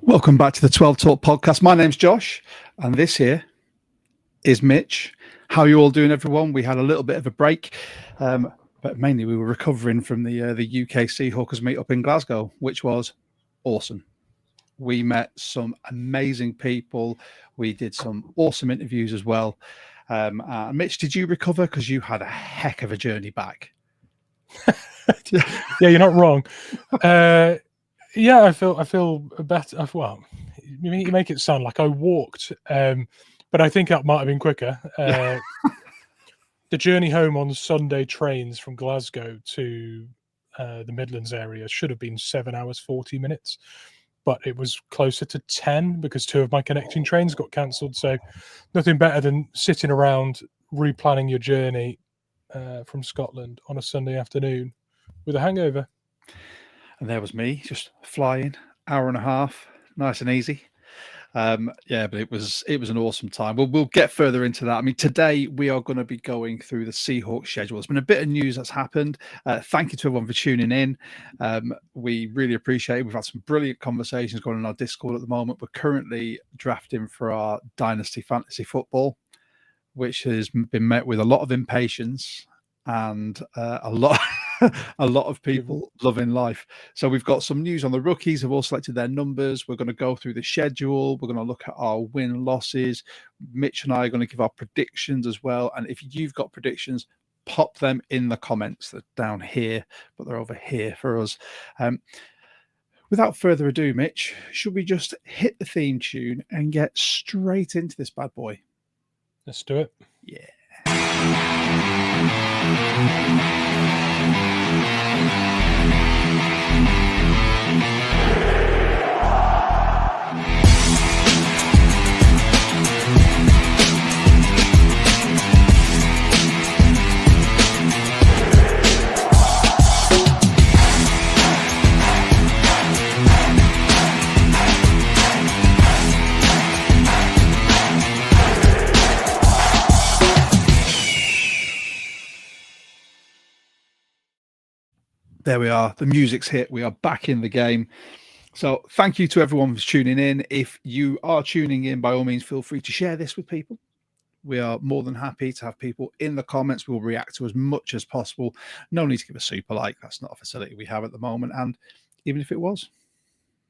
Welcome back to the 12 Talk podcast. My name's Josh, and this here is Mitch. How are you all doing, everyone? We had a little bit of a break, but mainly we were recovering from the UK Seahawks meet up in Glasgow, which was awesome. We met some amazing people. We did some awesome interviews as well. Mitch, did you recover? Because you had a heck of a journey back. Yeah, you're not wrong. Yeah, I feel better. Well, you make it sound like I walked, but I think that might have been quicker. The journey home on Sunday trains from Glasgow to the Midlands area should have been 7 hours 40 minutes, but it was closer to 10 because two of my connecting trains got cancelled. So nothing better than sitting around replanning your journey from Scotland on a Sunday afternoon with a hangover. And there was me just flying, hour and a half, nice and easy. But it was an awesome time. We'll get further into that. I mean, today we are going to be going through the Seahawks schedule. There's been a bit of news that's happened. Thank you to everyone for tuning in. We really appreciate it. We've had some brilliant conversations going on our Discord at the moment. We're currently drafting for our Dynasty Fantasy Football, which has been met with a lot of impatience and a lot of people loving life. So we've got some news on the rookies who've all selected their numbers. We're going to go through the schedule. We're going to look at our win losses. Mitch and I are going to give our predictions as well. And if you've got predictions, pop them in the comments. They're down here, but they're over here for us. Without further ado, Mitch, should we just hit the theme tune and get straight into this bad boy? Let's do it. Yeah. There we are. The music's hit. We are back in the game. So thank you to everyone who's tuning in. If you are tuning in, by all means, feel free to share this with people. We are more than happy to have people in the comments. We'll react to as much as possible. No need to give a super like. That's not a facility we have at the moment. And even if it was,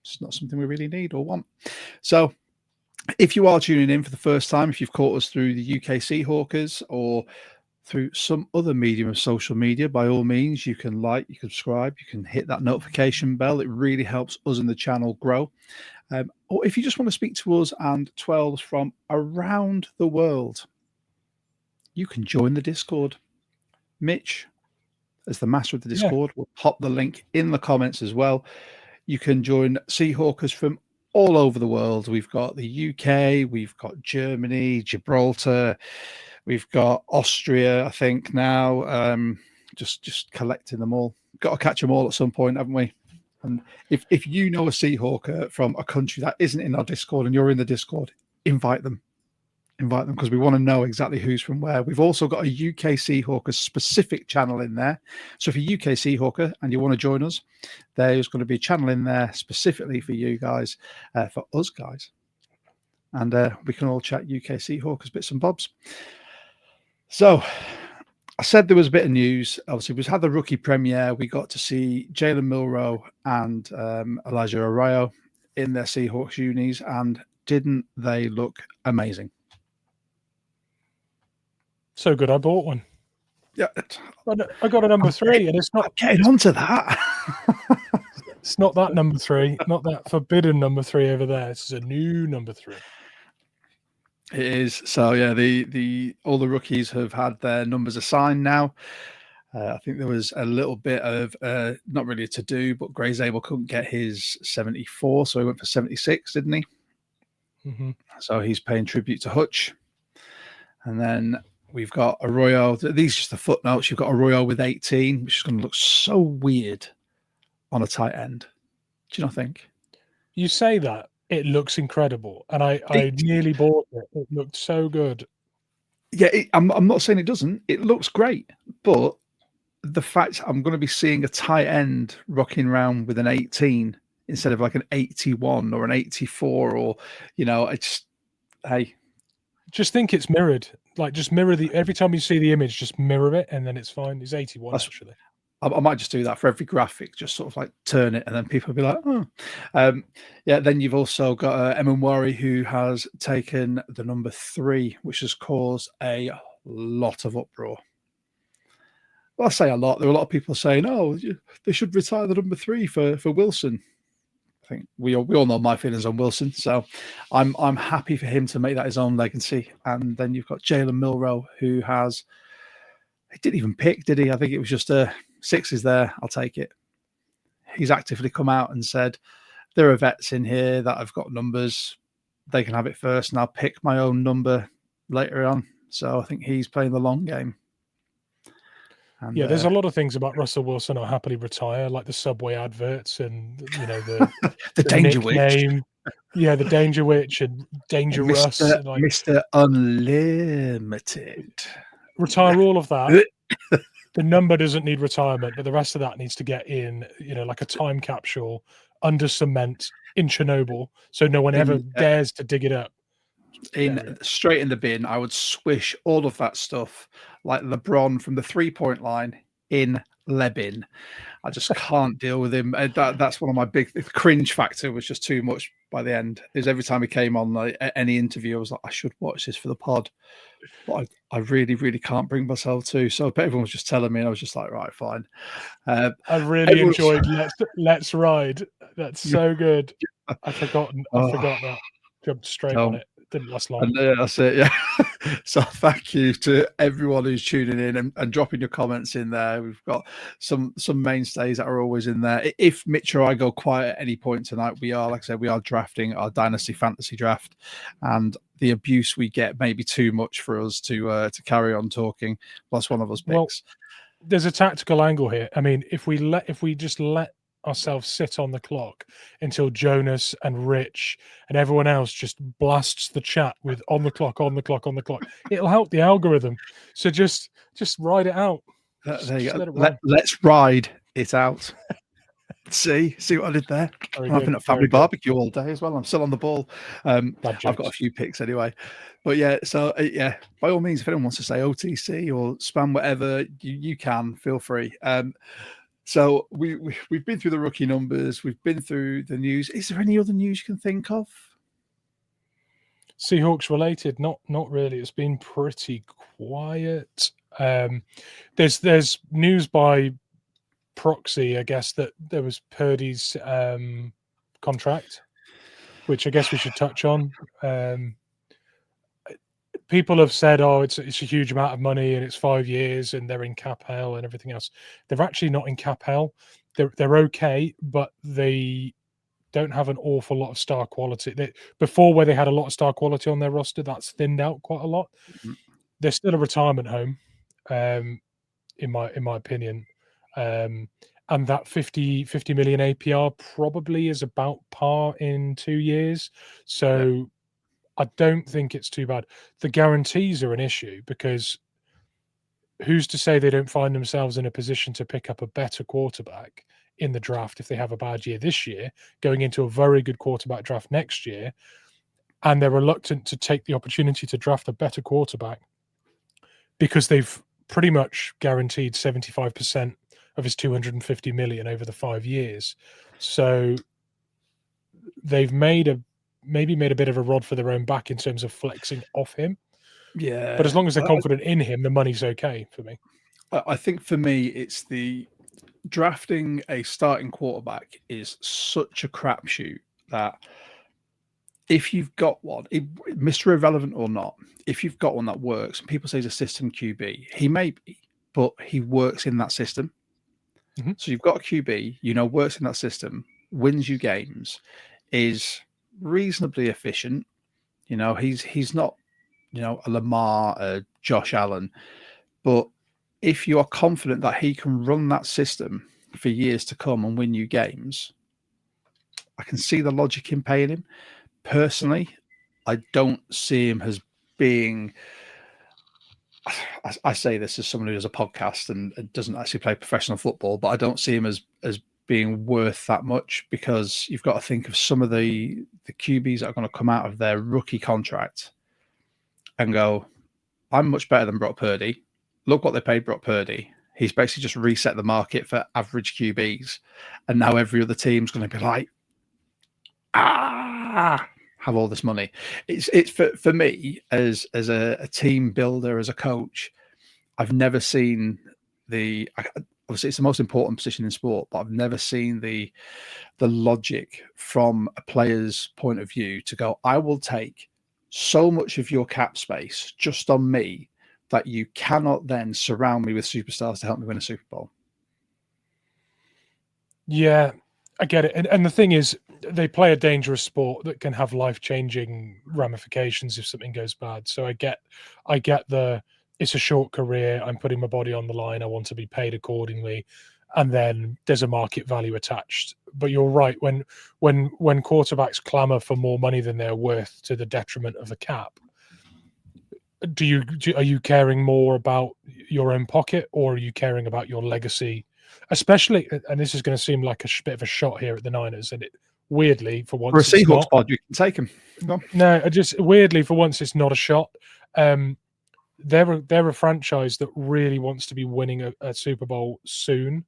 it's not something we really need or want. So if you are tuning in for the first time, if you've caught us through the UK Seahawkers or through some other medium of social media, by all means, you can like, you can subscribe, you can hit that notification bell. It really helps us and the channel grow. Or if you just want to speak to us and 12s from around the world, you can join the Discord. Mitch, as the master of the Discord, will pop the link in the comments as well. You can join Seahawkers from all over the world. We've got the UK, we've got Germany, Gibraltar, we've got Austria, I think now. Just collecting them all. Got to catch them all at some point, haven't we? And if you know a Seahawker from a country that isn't in our Discord and you're in the Discord, invite them. Invite them because we want to know exactly who's from where. We've also got a UK Seahawker specific channel in there. So if you're a UK Seahawker and you want to join us, there's going to be a channel in there specifically for you guys, for us guys. And we can all chat UK Seahawkers bits and bobs. So I said there was a bit of news. Obviously, we've had the rookie premiere. We got to see Jalen Milroe and Elijah Arroyo in their Seahawks unis. And didn't they look amazing? So good, I bought one. Yeah, I got a number 3, and it's not getting onto that. It's not that number 3, not that forbidden number 3 over there. This is a new number 3. It is. So yeah, the all the rookies have had their numbers assigned now. I think there was a little bit of not really a to-do, but Gray Zabel couldn't get his 74, so he went for 76, didn't he? Mm-hmm. So he's paying tribute to Hutch. And then we've got Arroyo. These are just the footnotes. You've got Arroyo with 18, which is going to look so weird on a tight end. Do you not think? You say that. It looks incredible. And I nearly bought it. It looked so good. Yeah, I'm not saying it doesn't. It looks great. But the fact I'm going to be seeing a tight end rocking around with an 18 instead of like an 81 or an 84, or it's hey. Just think it's mirrored. Like, just mirror every time you see the image, just mirror it, and then it's fine. It's 81 actually. I might just do that for every graphic, just sort of like turn it, and then people will be like, oh. Yeah, then you've also got Emmanwari, who has taken the number 3, which has caused a lot of uproar. Well, I say a lot. There are a lot of people saying, oh, they should retire the number 3 for Wilson. I think we all know my feelings on Wilson, so I'm happy for him to make that his own legacy. And then you've got Jalen Milroe, who he didn't even pick, did he? I think it was just 6 is there. I'll take it. He's actively come out and said, there are vets in here that have got numbers. They can have it first, and I'll pick my own number later on. So I think he's playing the long game. And, yeah, there's a lot of things about Russell Wilson I'll happily retire, like the Subway adverts and the Danger nickname. Witch. Yeah, the Danger Witch and Dangerous. Mr. Unlimited. Retire all of that. The number doesn't need retirement, but the rest of that needs to get in, like a time capsule under cement in Chernobyl, so no one ever dares to dig it up. Straight in the bin. I would swish all of that stuff like LeBron from the 3-point line in Lebin. I just can't deal with him. That's one of my big cringe factor was just too much by the end. Is every time he came on like any interview, I was like, I should watch this for the pod, but I really, really can't bring myself to. So everyone was just telling me, and I was just like, right, fine. I really enjoyed Let's Ride. That's so good. I forgot that. Jumped straight on it. Didn't last long. And that's it, yeah. So thank you to everyone who's tuning in and dropping your comments in there. We've got some mainstays that are always in there. If Mitch or I go quiet at any point tonight, we are, like I said, we are drafting our Dynasty Fantasy Draft, and the abuse we get may be too much for us to carry on talking. Plus one of us picks. Well, there's a tactical angle here. I mean, if we just let ourselves sit on the clock until Jonas and Rich and everyone else just blasts the chat with on the clock, it'll help the algorithm. So just ride it out. There you go. Let's ride it out. See what I did there? I've been at family barbecue all day as well. I'm still on the ball. I've got a few picks anyway. But yeah, so yeah, by all means, if anyone wants to say OTC or spam whatever, you can, feel free. So we've been through the rookie numbers. We've been through the news. Is there any other news you can think of? Seahawks related? Not really. It's been pretty quiet. There's news by proxy, I guess, that there was Purdy's contract, which I guess we should touch on. People have said, oh, it's a huge amount of money and it's 5 years and they're in cap hell and everything else. They're actually not in cap hell. They're okay, but they don't have an awful lot of star quality. Before, where they had a lot of star quality on their roster, that's thinned out quite a lot. Mm-hmm. They're still a retirement home, in my opinion. And that 50 million APR probably is about par in 2 years. So yeah. I don't think it's too bad. The guarantees are an issue because who's to say they don't find themselves in a position to pick up a better quarterback in the draft if they have a bad year this year, going into a very good quarterback draft next year, and they're reluctant to take the opportunity to draft a better quarterback because they've pretty much guaranteed 75% of his 250 million over the 5 years. So they've maybe made a bit of a rod for their own back in terms of flexing off him. Yeah. But as long as they're confident in him, the money's okay for me. I think for me, it's the drafting a starting quarterback is such a crapshoot that if you've got one, Mr. Irrelevant or not, if you've got one that works, and people say he's a system QB, he may be, but he works in that system. Mm-hmm. So you've got a QB, works in that system, wins you games, is reasonably efficient. He's not, a Lamar, a Josh Allen, but if you are confident that he can run that system for years to come and win you games, I can see the logic in paying him. Personally, I don't see him as being. I say this as someone who does a podcast and doesn't actually play professional football, but I don't see him as being worth that much, because you've got to think of some of the QBs that are going to come out of their rookie contract and go, I'm much better than Brock Purdy. Look what they paid Brock Purdy. He's basically just reset the market for average QBs. And now every other team's going to be like, have all this money. It's for me as a team builder, as a coach, I've never seen obviously it's the most important position in sport, but I've never seen the logic from a player's point of view to go, I will take so much of your cap space just on me that you cannot then surround me with superstars to help me win a Super Bowl. Yeah, I get it. And the thing is, they play a dangerous sport that can have life-changing ramifications if something goes bad. So I get it's a short career. I'm putting my body on the line. I want to be paid accordingly. And then there's a market value attached. But you're right. When quarterbacks clamor for more money than they're worth to the detriment of the cap, are you caring more about your own pocket, or are you caring about your legacy? Especially, and this is going to seem like a bit of a shot here at the Niners, and it weirdly for once, for a Seahawks pod, you can take them. No, just weirdly for once, it's not a shot. They're a franchise that really wants to be winning a Super Bowl soon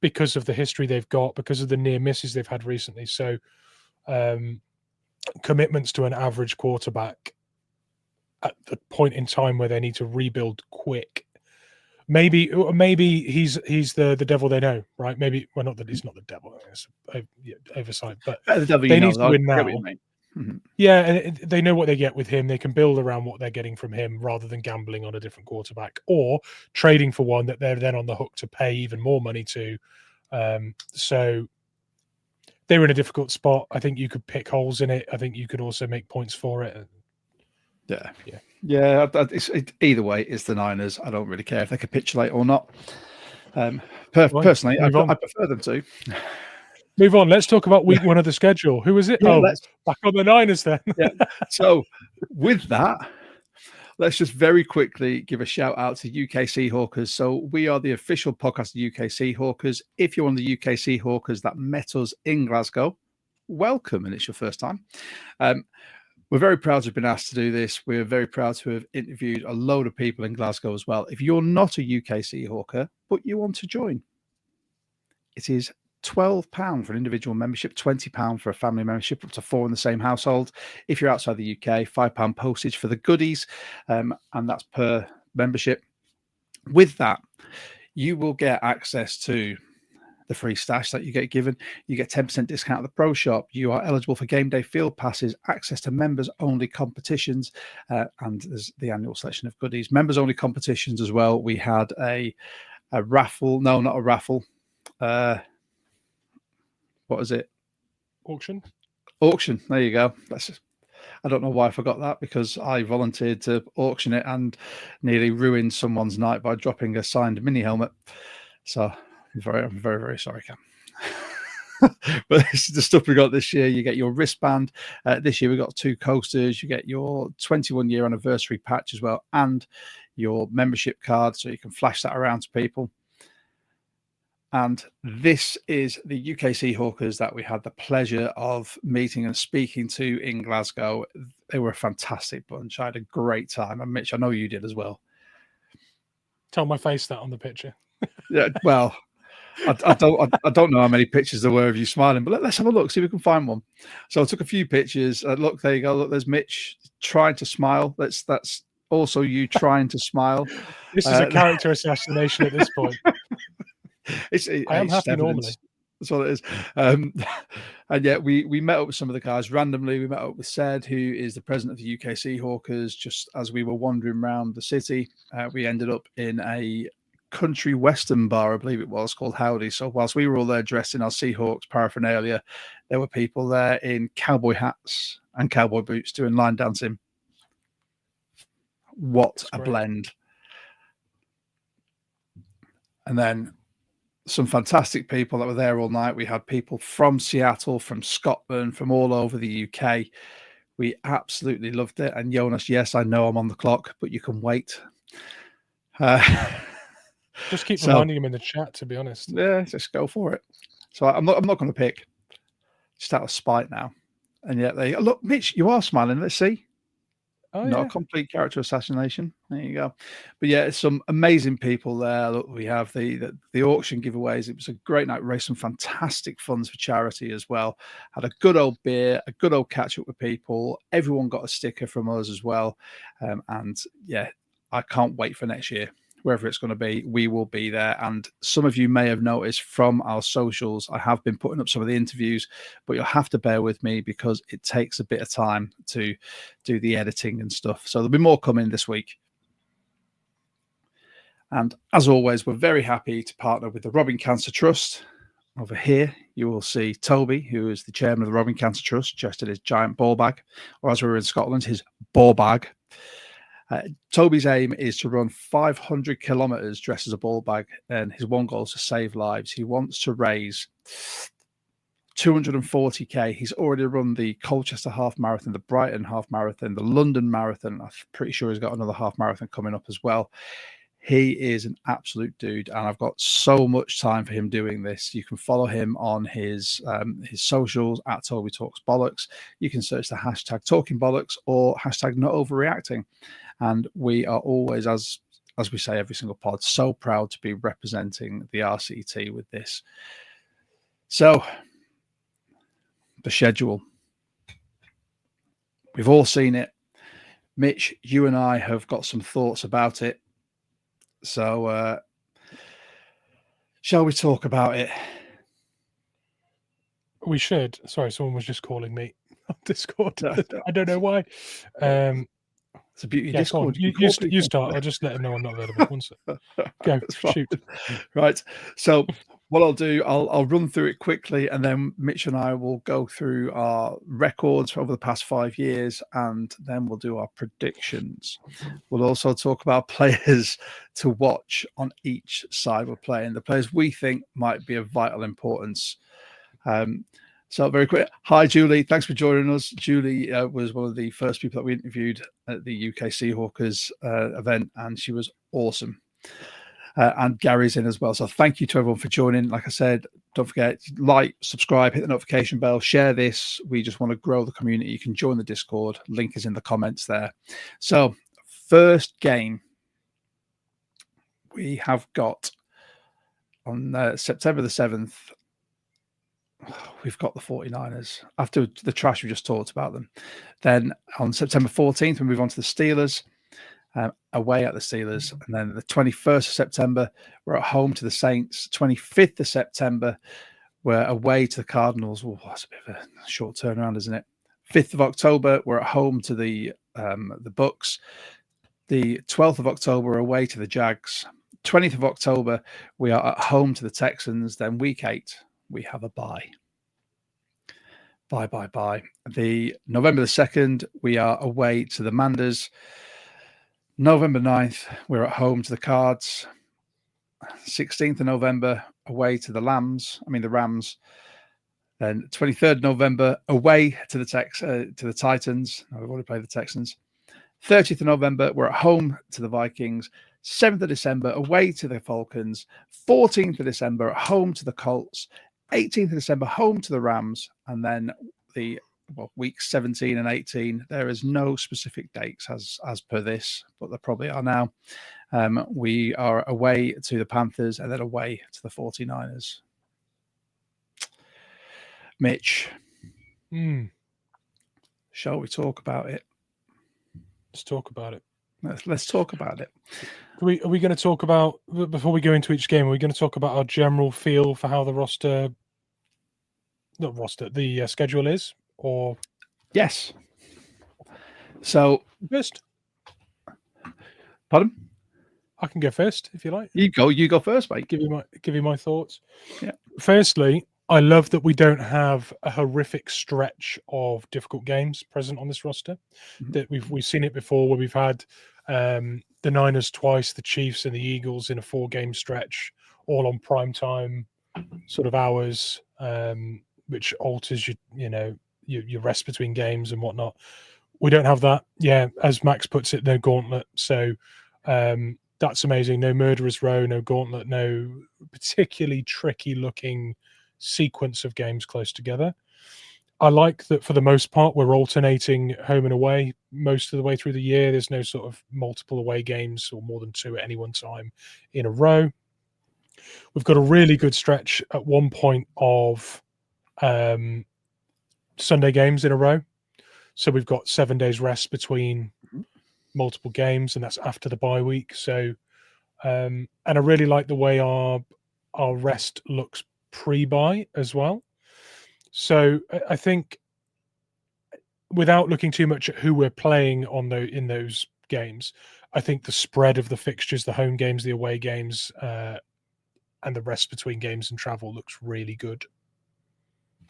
because of the history they've got, because of the near misses they've had recently. So, commitments to an average quarterback at the point in time where they need to rebuild quick. Maybe he's the devil they know, right? Maybe not that he's not the devil. It's oversight, but the devil they need to win now. Mm-hmm. Yeah, and they know what they get with him. They can build around what they're getting from him rather than gambling on a different quarterback or trading for one that they're then on the hook to pay even more money to. So they're in a difficult spot. I think you could pick holes in it. I think you could also make points for it. Yeah. Either way, it's the Niners. I don't really care if they capitulate or not. Personally, I prefer them to. Move on. Let's talk about week one of the schedule. Who is it? Back on the Niners then. Yeah. So with that, let's just very quickly give a shout out to UK Seahawkers. So we are the official podcast of UK Seahawkers. If you're one of the UK Seahawkers that met us in Glasgow, welcome, and it's your first time. We're very proud to have been asked to do this. We're very proud to have interviewed a load of people in Glasgow as well. If you're not a UK Seahawker, but you want to join, it is £12 for an individual membership, £20 for a family membership, up to 4 in the same household. If you're outside the UK, £5 postage for the goodies, and that's per membership. With that, you will get access to the free stash that you get given. You get 10% discount at the pro shop. You are eligible for game day field passes, access to members only competitions, and there's the annual selection of goodies. Members only competitions as well. We had a raffle. No, not a raffle. What is it? Auction. There you go. I don't know why I forgot that, because I volunteered to auction it and nearly ruined someone's night by dropping a signed mini helmet. So I'm very, very sorry, Cam. But this is the stuff we got this year. You get your wristband. This year we got 2 coasters. You get your 21-year anniversary patch as well, and your membership card, so you can flash that around to people. And this is the UK Seahawkers that we had the pleasure of meeting and speaking to in Glasgow. They were a fantastic bunch. I had a great time. And Mitch, I know you did as well. Tell my face that on the picture. Yeah, well, I don't know how many pictures there were of you smiling, but let's have a look, see if we can find one. So I took a few pictures. Look, there you go. Look, there's Mitch trying to smile. That's also you trying to smile. This is a character assassination at this point. I am happy normally. That's all it is. And yeah, we met up with some of the guys randomly. We met up with Sed, who is the president of the UK Seahawkers. Just as we were wandering around the city, we ended up in a country western bar, I believe it was, called Howdy. So whilst we were all there dressed in our Seahawks paraphernalia, there were people there in cowboy hats and cowboy boots doing line dancing. What a blend. And then some fantastic people that were there all night. We had people from Seattle, from Scotland, from all over the UK. We absolutely loved it. And Jonas, yes, I know I'm on the clock, but you can wait. Just keep So- reminding him in the chat, to be honest. Yeah, just go for it. So I'm not going to pick just out of spite now. And yet they look, Mitch, you are smiling. Let's see. Oh, Not yeah. a complete character assassination. There you go. But yeah, it's some amazing people there. Look, we have the auction giveaways. It was a great night. Raised some fantastic funds for charity as well. Had a good old beer, a good old catch up with people. Everyone got a sticker from us as well. And yeah, I can't wait for next year. Wherever it's going to be, we will be there. And some of you may have noticed from our socials, I have been putting up some of the interviews, but you'll have to bear with me because it takes a bit of time to do the editing and stuff. So there'll be more coming this week. And as always, we're very happy to partner with the Robbing Cancer Trust. Over here, you will see Toby, who is the chairman of the Robbing Cancer Trust, just in his giant ball bag, or as we were in Scotland, his ball bag. Toby's aim is to run 500 kilometers dressed as a ball bag, and his one goal is to save lives. He wants to raise 240k. He's already run the Colchester half marathon, the Brighton half marathon, the London marathon. I'm pretty sure he's got another half marathon coming up as well. He is an absolute dude, and I've got so much time for him doing this. You can follow him on his socials at Toby Talks Bollocks. You can search the hashtag Talking Bollocks or hashtag Not Overreacting. And we are always, as we say every single pod, so proud to be representing the RCT with this. So, the schedule. We've all seen it. Mitch, you and I have got some thoughts about it. So, shall we talk about it? We should. Sorry, someone was just calling me on Discord. No. I don't know why. It's a beauty. Yeah, Discord. you start. I'll just let him know I'm not available. One sec. Go. Shoot. Right. So what I'll do, I'll run through it quickly, and then Mitch and I will go through our records over the past 5 years, and then we'll do our predictions. We'll also talk about players to watch on each side we're playing, the players we think might be of vital importance. So very quick. Hi, Julie. Thanks for joining us. Julie was one of the first people that we interviewed at the UK Seahawks event, and she was awesome. And Gary's in as well. So thank you to everyone for joining. Like I said, don't forget, like, subscribe, hit the notification bell, share this. We just want to grow the community. You can join the Discord. Link is in the comments there. So first game we have got on September the 7th. We've got the 49ers after the trash we just talked about them. Then on September 14th, we move on to the Steelers, away at the Steelers. And then the 21st of September, we're at home to the Saints. 25th of September, we're away to the Cardinals. Oh, that's a bit of a short turnaround, isn't it? 5th of October, we're at home to the Bucks. The 12th of October, we're away to the Jags. 20th of October, we are at home to the Texans. Then week 8, we have a bye. Bye. The November the 2nd, we are away to the Manders. November 9th, we're at home to the Cards. 16th of November, away to the Rams. Then 23rd November, away to the Titans. I've already played the Texans. 30th of November, we're at home to the Vikings. 7th of December, away to the Falcons. 14th of December, at home to the Colts. 18th of December, home to the Rams. And then weeks 17 and 18, there is no specific dates as per this, but there probably are now. We are away to the Panthers and then away to the 49ers. Mitch, shall we talk about it? Let's talk about it. Let's talk about it. Are we going to talk about, before we go into each game, are we going to talk about our general feel for how the schedule is? Or yes. So first, pardon? I can go first if you like. You go first, mate. Give you my thoughts. Yeah. Firstly, I love that we don't have a horrific stretch of difficult games present on this roster. Mm-hmm. That we've seen it before, where we've had the Niners twice, the Chiefs and the Eagles in a 4-game stretch, all on prime time sort of hours, which alters your rest between games and whatnot. We don't have that. Yeah, as Max puts it, no gauntlet. So that's amazing. No murderer's row, no gauntlet, no particularly tricky looking sequence of games close together. I like that for the most part we're alternating home and away most of the way through the year. There's no sort of multiple away games or more than 2 at any one time in a row. We've got a really good stretch at one point of Sunday games in a row. So we've got 7 days rest between multiple games, and that's after the bye week. So and I really like the way our rest looks pre-bye as well. So I think, without looking too much at who we're playing in those games, I think the spread of the fixtures, the home games, the away games, and the rest between games and travel looks really good,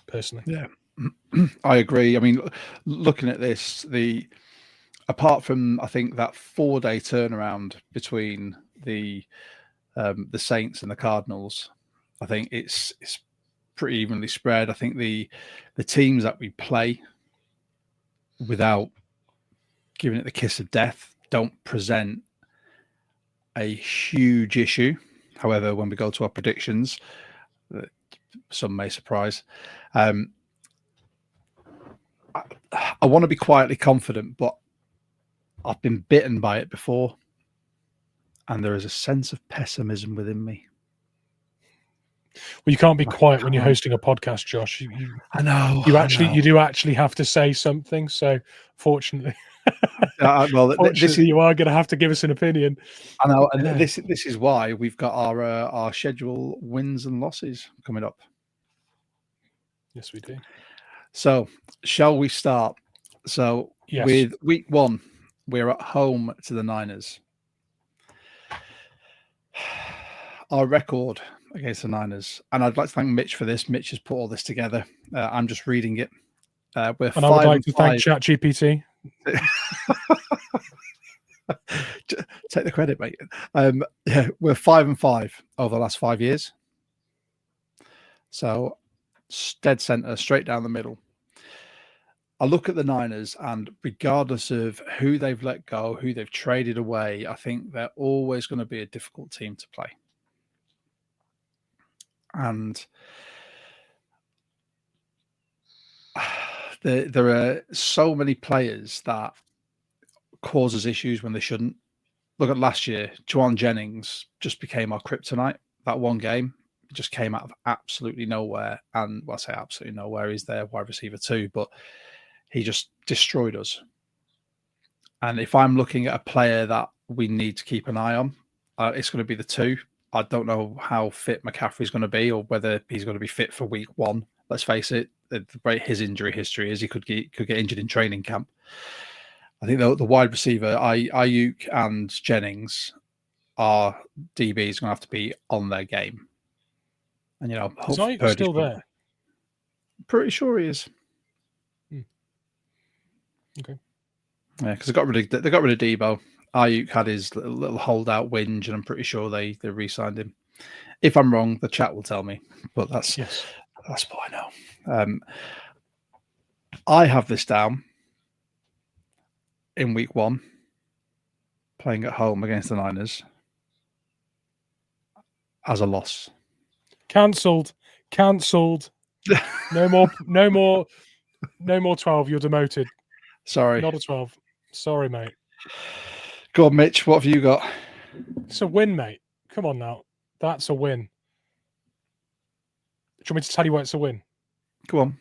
personally. Yeah, I agree. I mean, looking at this, apart from, I think, that 4-day turnaround between the Saints and the Cardinals, I think it's pretty evenly spread. I think the teams that we play, without giving it the kiss of death, don't present a huge issue. However, when we go to our predictions, some may surprise. I want to be quietly confident, but I've been bitten by it before, and there is a sense of pessimism within me. Well, you can't be quiet when you're hosting a podcast, Josh. I know. You do actually have to say something. So, fortunately, fortunately, you are going to have to give us an opinion. I know, and this is why we've got our schedule wins and losses coming up. Yes, we do. So, shall we start? So, yes. With week 1, we're at home to the Niners. Our record against the Niners, and I'd like to thank Mitch for this. Mitch has put all this together. I'm just reading it. I would like to thank ChatGPT. Take the credit, mate. Yeah, we're 5-5 over the last 5 years. So, dead center, straight down the middle. I look at the Niners, and regardless of who they've let go, who they've traded away, I think they're always going to be a difficult team to play. And there are so many players that causes issues when they shouldn't. Look at last year, Juwan Jennings just became our kryptonite. That one game just came out of absolutely nowhere. And I say absolutely nowhere, he's their wide receiver too, but he just destroyed us. And if I'm looking at a player that we need to keep an eye on, it's going to be the 2. I don't know how fit McCaffrey's going to be, or whether he's going to be fit for week 1. Let's face it, his injury history is he could get injured in training camp. I think the wide receiver, Ayuk and Jennings, are DBs going to have to be on their game. And, is Ayuk still there? Pretty sure he is. Okay. Yeah, because they got rid of Debo. Ayuk had his little holdout whinge, and I'm pretty sure they re-signed him. If I'm wrong, the chat will tell me. But that's what I know. I have this down in week 1, playing at home against the Niners, as a loss. Cancelled. No more 12. You're demoted. Sorry. Not a 12. Sorry, mate. Go on, Mitch. What have you got? It's a win, mate. Come on now. That's a win. Do you want me to tell you why it's a win? Go on.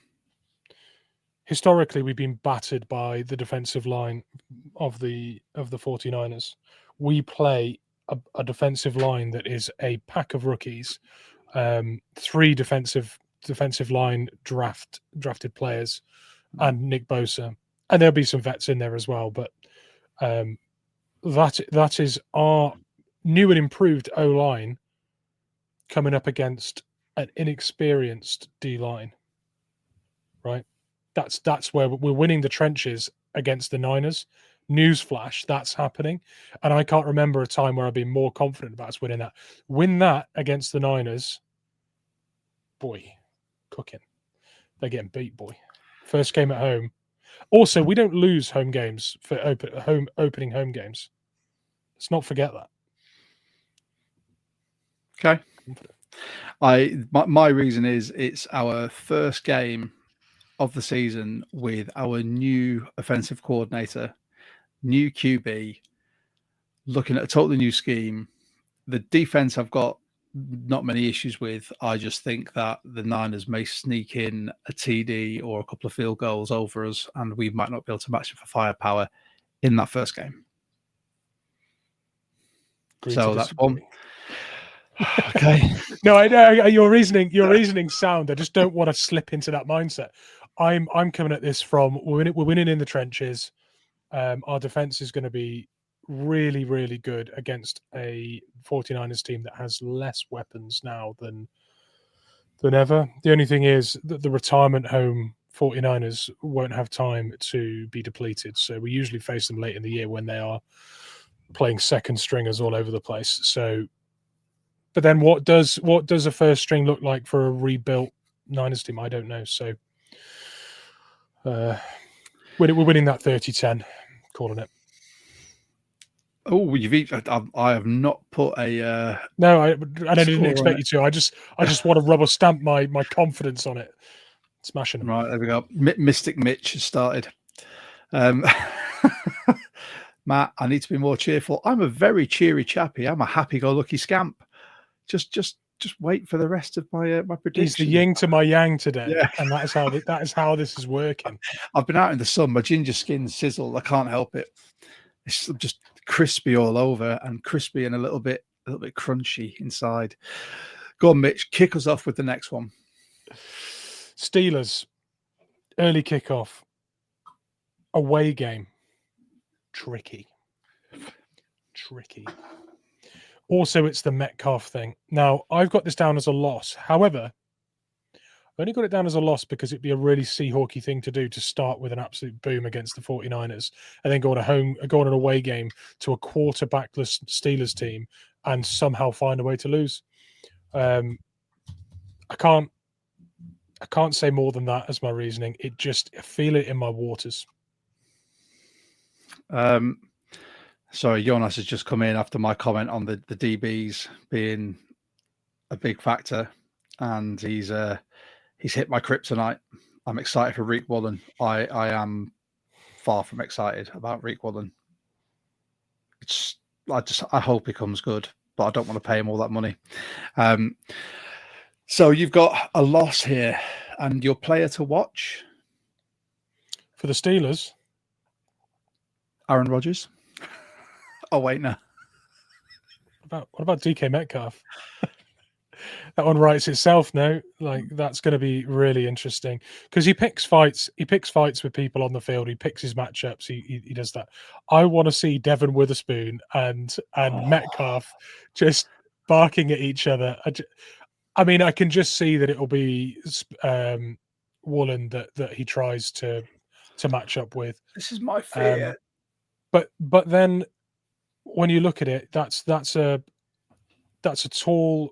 Historically, we've been battered by the defensive line of the 49ers. We play a defensive line that is a pack of rookies, 3 defensive line drafted players, and Nick Bosa, and there'll be some vets in there as well. But that is our new and improved O line coming up against an inexperienced D line, right? That's where we're winning the trenches against the Niners. Newsflash, that's happening. And I can't remember a time where I've been more confident about us winning that. Win that against the Niners, boy, cooking. They're getting beat, boy. First game at home. Also, we don't lose home games for opening home games. Let's not forget that. Okay. Confident. My reason is it's our first game of the season with our new offensive coordinator, new QB, looking at a totally new scheme. The defense I've got not many issues with. I just think that the Niners may sneak in a TD or a couple of field goals over us, and we might not be able to match it for firepower in that first game. Agree So to that's disagree. one. Okay. No, I know your reasoning sound. I just don't want to slip into that mindset. I'm coming at this from we're winning in the trenches. Our defense is going to be really, really good against a 49ers team that has less weapons now than ever. The only thing is that the retirement home 49ers won't have time to be depleted. So we usually face them late in the year when they are playing second stringers all over the place. So, but then what does a first string look like for a rebuilt Niners team? I don't know. So we're winning that 30-10, calling it. Oh, I have not put a. No, I didn't expect you to. I just want to rubber stamp my confidence on it. Smashing them. Right, there we go. Mystic Mitch has started. Matt, I need to be more cheerful. I'm a very cheery chappy. I'm a happy-go-lucky scamp. Just wait for the rest of my my predictions. He's the yin to my yang today, Yeah. and that is how this is working. I've been out in the sun. My ginger skin sizzled. I can't help it. It's just crispy all over, and crispy and a little bit crunchy inside. Go on, Mitch. Kick us off with the next one. Steelers, early kickoff, away game. Tricky. Also, it's the Metcalf thing. Now, I've got this down as a loss. However, I've only got it down as a loss because it'd be a really Seahawky thing to do to start with an absolute boom against the 49ers and then go on an away game to a quarterbackless Steelers team and somehow find a way to lose. I can't say more than that as my reasoning. I feel it in my waters. Sorry, Jonas has just come in after my comment on the DBs being a big factor, and he's hit my kryptonite. I'm excited for Reek Woolen. I am far from excited about Reek Woolen. I hope he comes good, but I don't want to pay him all that money. So you've got a loss here, and your player to watch for the Steelers, Aaron Rodgers. Oh wait, no. What about DK Metcalf? That one writes itself now. Like, that's going to be really interesting because he picks fights. He picks fights with people on the field. He picks his matchups. He does that. I want to see Devin Witherspoon and Metcalf just barking at each other. I mean, I can just see that it will be Woolen that he tries to match up with. This is my fear. But then when you look at it, that's a tall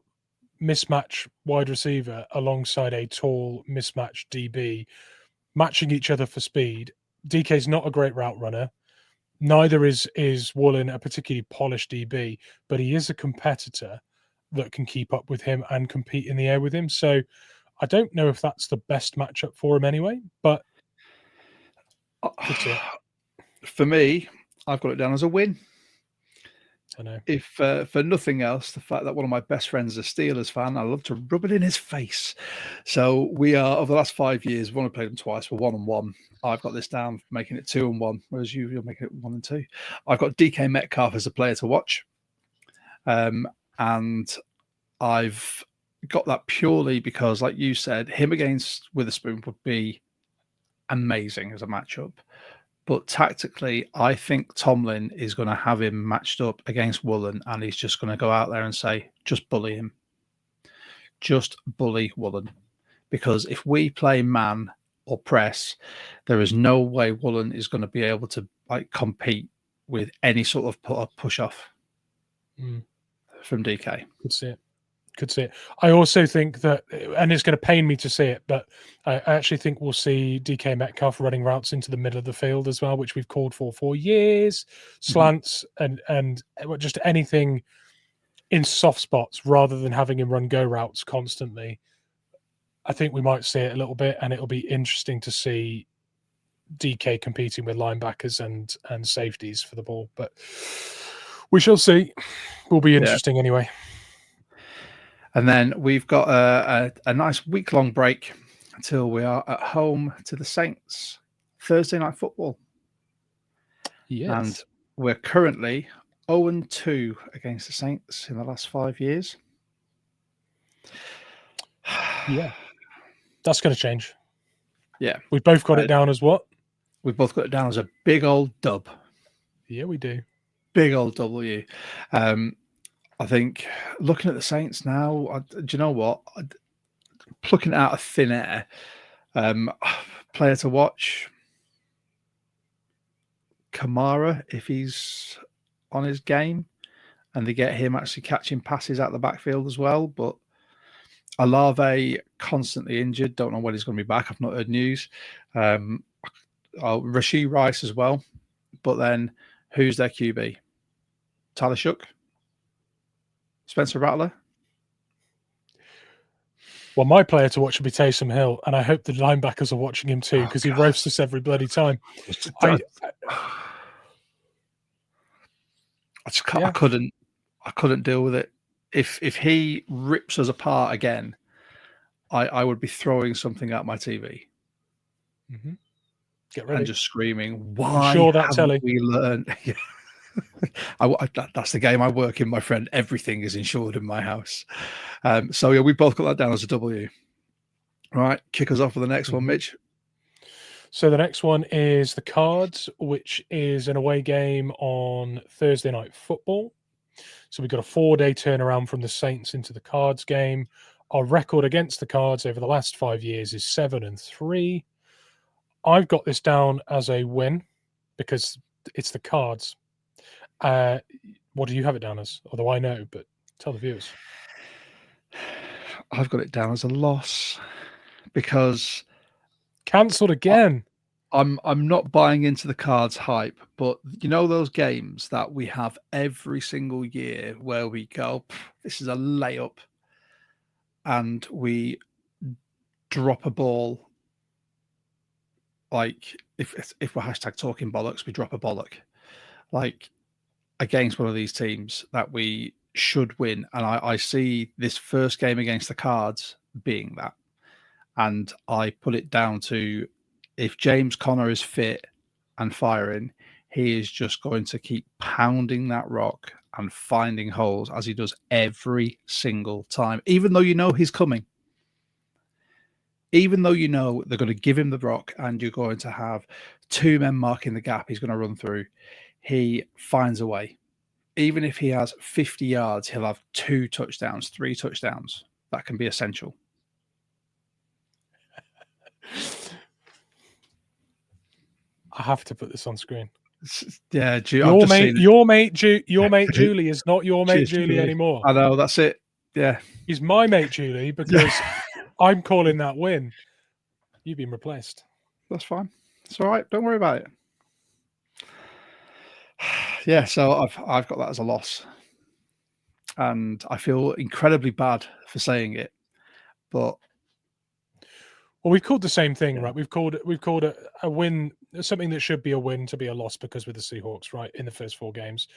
mismatch wide receiver alongside a tall mismatch DB, matching each other for speed. DK's not a great route runner. Neither is Woolen a particularly polished DB, but he is a competitor that can keep up with him and compete in the air with him. So I don't know if that's the best matchup for him anyway, but for me, I've got it down as a win. I know. If for nothing else, the fact that one of my best friends is a Steelers fan, I love to rub it in his face. So we are, over the last 5 years, we've only played them twice. We're 1-1. I've got this down, making it 2-1, whereas you're making it 1-2. I've got DK Metcalf as a player to watch. And I've got that purely because, like you said, him against Witherspoon would be amazing as a matchup. But tactically, I think Tomlin is going to have him matched up against Woolen, and he's just going to go out there and say, just bully him. Just bully Woolen. Because if we play man or press, there is no way Woolen is going to be able to compete with any sort of push-off from DK. Could see it. I also think that, and it's going to pain me to see it, but I actually think we'll see DK Metcalf running routes into the middle of the field as well, which we've called for years, slants and just anything in soft spots rather than having him run go routes constantly. I think we might see it a little bit, and it'll be interesting to see DK competing with linebackers and safeties for the ball. But we shall see. Will be interesting anyway. And then we've got a nice week-long break until we are at home to the Saints. Thursday night football. Yes. And we're currently 0-2 against the Saints in the last 5 years. Yeah. That's going to change. Yeah. We've both got it down as what? We've both got it down as a big old dub. Yeah, we do. Big old W. I think looking at the Saints now, do you know what? Plucking it out of thin air, player to watch, Kamara, if he's on his game, and they get him actually catching passes out the backfield as well. But Olave constantly injured. Don't know when he's going to be back. I've not heard news. Rashee Rice as well. But then who's their QB? Tyler Shook? Spencer Rattler? Well, my player to watch will be Taysom Hill, and I hope the linebackers are watching him too, because he roasts us every bloody time. I couldn't deal with it. If he rips us apart again, I would be throwing something at my TV. Mm-hmm. Get ready. And just screaming, why haven't we learned? That's the game I work in, my friend. Everything is insured in my house. So yeah, we both got that down as a W. All right, kick us off with the next one, Mitch. So the next one is the Cards, which is an away game on Thursday night football. So we've got a 4-day turnaround from the Saints into the Cards game. Our record against the Cards over the last 5 years is 7-3. I've got this down as a win because it's the Cards. What do you have it down as? Although I know, but tell the viewers. I've got it down as a loss because cancelled again. I'm not buying into the Cards hype, but you know those games that we have every single year where we go, this is a layup, and we drop a ball. Like if we're hashtag talking bollocks, we drop a bollock. Like against one of these teams that we should win. And I see this first game against the Cards being that. And I put it down to if James Conner is fit and firing, he is just going to keep pounding that rock and finding holes as he does every single time, even though you know he's coming. Even though you know they're going to give him the rock and you're going to have two men marking the gap he's going to run through, he finds a way. Even if he has 50 yards, he'll have 2 touchdowns, 3 touchdowns. That can be essential. I have to put this on screen. Yeah, your mate Julie is not your mate Julie anymore. I know, that's it. Yeah, he's my mate Julie because I'm calling that win. You've been replaced. That's fine. It's all right. Don't worry about it. Yeah, so I've got that as a loss, and I feel incredibly bad for saying it, but well, we've called the same thing, right? We've called a win, something that should be a win, to be a loss because we're the Seahawks, right? In the first 4 games,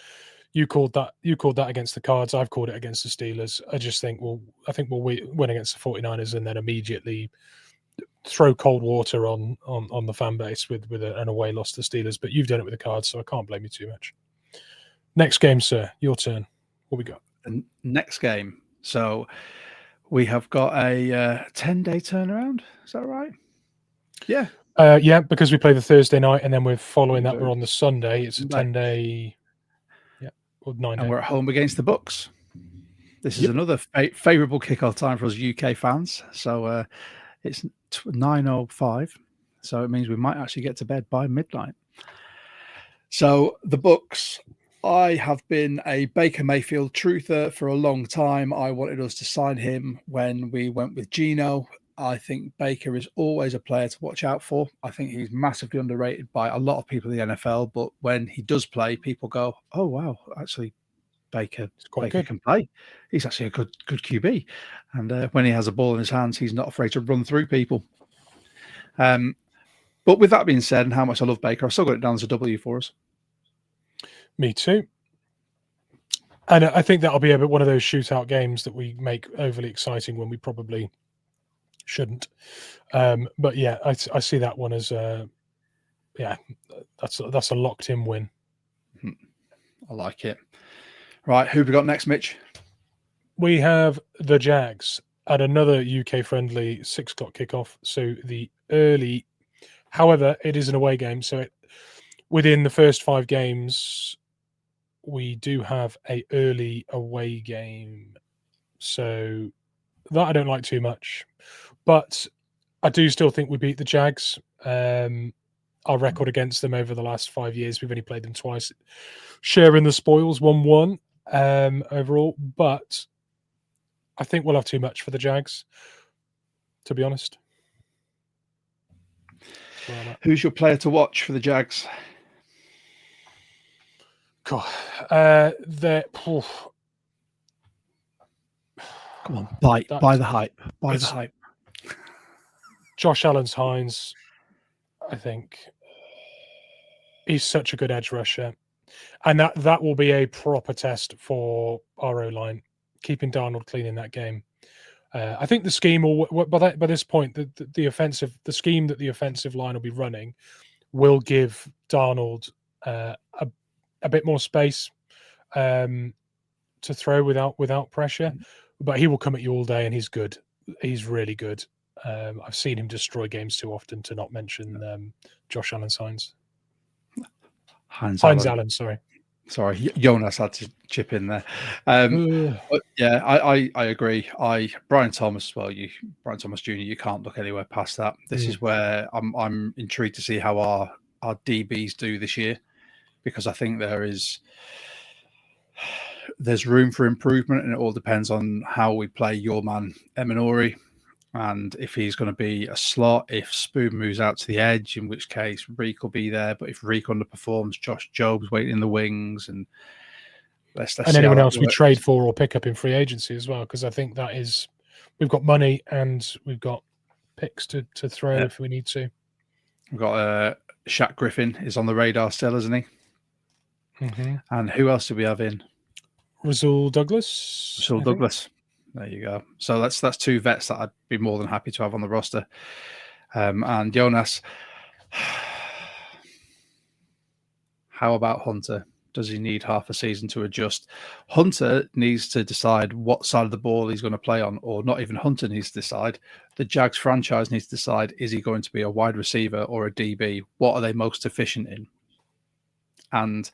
you called that against the Cards. I've called it against the Steelers. I just think we'll win against the 49ers and then immediately throw cold water on the fan base with an away loss to the Steelers. But you've done it with the Cards, so I can't blame you too much. Next game, sir, your turn. What we got? The next game. So we have got a 10-day turnaround. Is that right? Yeah. Yeah, because we play the Thursday night and then we're following that. We're on the Sunday. It's a 10-day. Yeah, or 9 days. And we're at home against the Bucks. This is another favourable kickoff time for us UK fans. So it's 9:05. So it means we might actually get to bed by midnight. So the Bucks. I have been a Baker Mayfield truther for a long time. I wanted us to sign him when we went with Geno. I think Baker is always a player to watch out for. I think he's massively underrated by a lot of people in the NFL. But when he does play, people go, oh, wow, actually, Baker good. can play. He's actually a good QB, and when he has a ball in his hands, he's not afraid to run through people. But with that being said, and how much I love Baker, I've still got it down as a W for us. Me too. And I think that'll be one of those shootout games that we make overly exciting when we probably shouldn't. But yeah, I see that one as that's a locked in win. I like it. Right, who have we got next, Mitch? We have the Jags at another UK friendly 6 o'clock kickoff. So the early, however, it is an away game. So within the first 5 games, we do have a early away game. So that I don't like too much, but I do still think we beat the Jags. Our record against them over the last 5 years, we've only played them twice, sharing the spoils 1-1 overall. But I think we'll have too much for the Jags, to be honest. Who's your player to watch for the Jags? God, come on, buy the hype. Buy the hype. Josh Allen-Hines, I think. He's such a good edge rusher. And that will be a proper test for our O-line, keeping Darnold clean in that game. I think the scheme will, by this point, the scheme that the offensive line will be running will give Darnold a bit more space to throw without pressure, but he will come at you all day, and he's good. He's really good. I've seen him destroy games too often to not mention Josh Allen-Hines. Hines Allen, sorry. Jonas had to chip in there. But yeah, I agree. Brian Thomas as well. Brian Thomas Jr. You can't look anywhere past that. This is where I'm intrigued to see how our DBs do this year, because I think there's room for improvement, and it all depends on how we play your man Eminori. And if he's going to be a slot, if Spoon moves out to the edge, in which case Reek will be there. But if Reek underperforms, Josh Job's waiting in the wings, and let's and anyone else we trade for or pick up in free agency as well, because I think we've got money and we've got picks to throw if we need to. We've got Shaq Griffin is on the radar still, isn't he? Mm-hmm. And who else do we have in? Rasul Douglas. There you go. So that's 2 vets that I'd be more than happy to have on the roster. And Jonas, how about Hunter? Does he need half a season to adjust? Hunter needs to decide what side of the ball he's going to play on, or not even Hunter needs to decide. The Jags franchise needs to decide, is he going to be a wide receiver or a DB? What are they most efficient in? And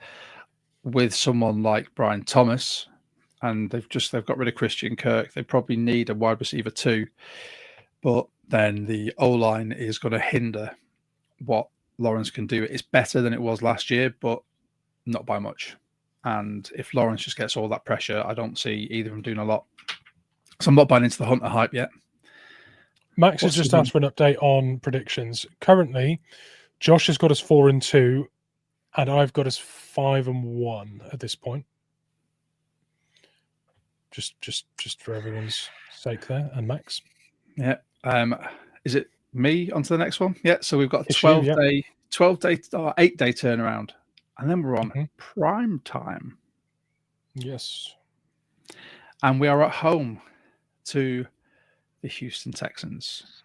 with someone like Brian Thomas, and they've got rid of Christian Kirk, they probably need a wide receiver too. But then the O-line is going to hinder what Lawrence can do. It's better than it was last year, but not by much. And if Lawrence just gets all that pressure, I don't see either of them doing a lot. So I'm not buying into the Hunter hype yet. Max has just asked for an update on predictions. Currently, Josh has got us 4-2, and I've got us 5-1 at this point. Just for everyone's sake there, and Max. Yeah. Is it me onto the next one? Yeah. So we've got a 8-day turnaround, and then we're on prime time. Yes. And we are at home to the Houston Texans.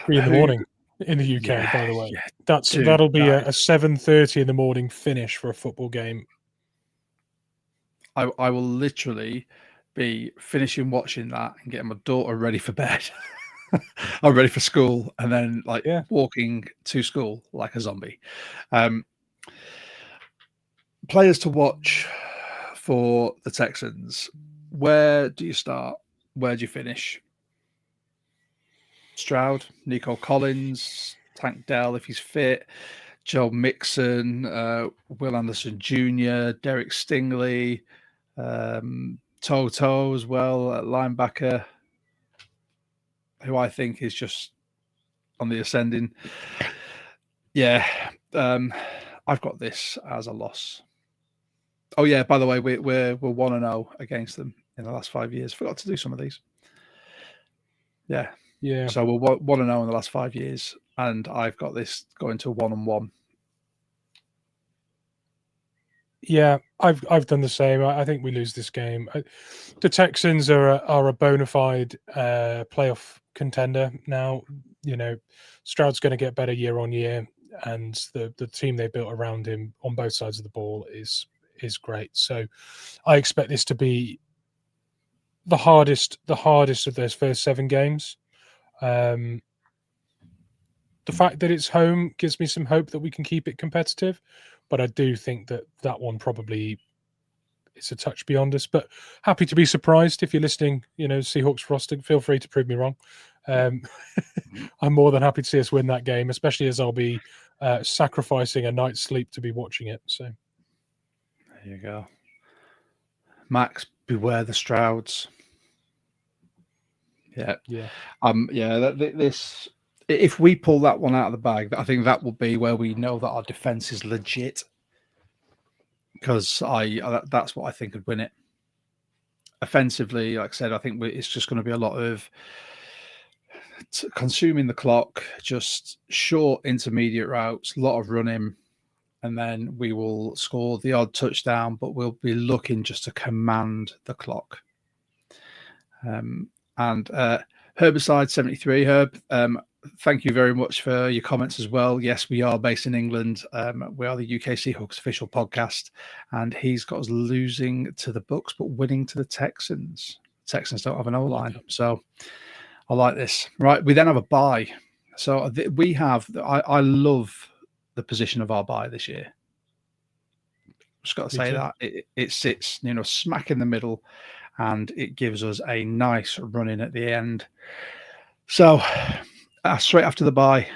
3 in the morning in the UK, by the way. Yeah, that'll be a 7:30 in the morning finish for a football game. I will literally be finishing watching that and getting my daughter ready for bed. I'm ready for school, and then walking to school like a zombie. Players to watch for the Texans. Where do you start? Where do you finish? Stroud, Nico Collins, Tank Dell if he's fit, Joe Mixon, Will Anderson Jr., Derek Stingley, Toto as well, linebacker, who I think is just on the ascending. Yeah, I've got this as a loss. Oh yeah, by the way, we're 1-0 against them in the last 5 years. Forgot to do some of these. Yeah. Yeah. So we're 1-0 in the last 5 years, and I've got this going to 1-1. Yeah, I've done the same. I think we lose this game. The Texans are a bona fide playoff contender now. You know, Stroud's going to get better year on year, and the team they built around him on both sides of the ball is great. So I expect this to be the hardest of those first 7 games. The fact that it's home gives me some hope that we can keep it competitive, but I do think that one probably is a touch beyond us. But happy to be surprised if you're listening. You know, Seahawks roster, feel free to prove me wrong. I'm more than happy to see us win that game, especially as I'll be sacrificing a night's sleep to be watching it. So there you go, Max. Beware the Strouds. Yeah. Yeah. This, if we pull that one out of the bag, I think that will be where we know that our defense is legit. Because that's what I think would win it. Offensively, like I said, I think it's just going to be a lot of consuming the clock, just short intermediate routes, a lot of running, and then we will score the odd touchdown, but we'll be looking just to command the clock. And Herbicide 73, Herb, thank you very much for your comments as well. Yes, we are based in England. We are the UK Seahawks official podcast, and he's got us losing to the Bucks but winning to the Texans. Texans don't have an O-line, so I like this. Right, we then have a bye. So we have. I love the position of our bye this year. Just got to say that it sits, smack in the middle, and it gives us a nice run in at the end. So straight after the bye,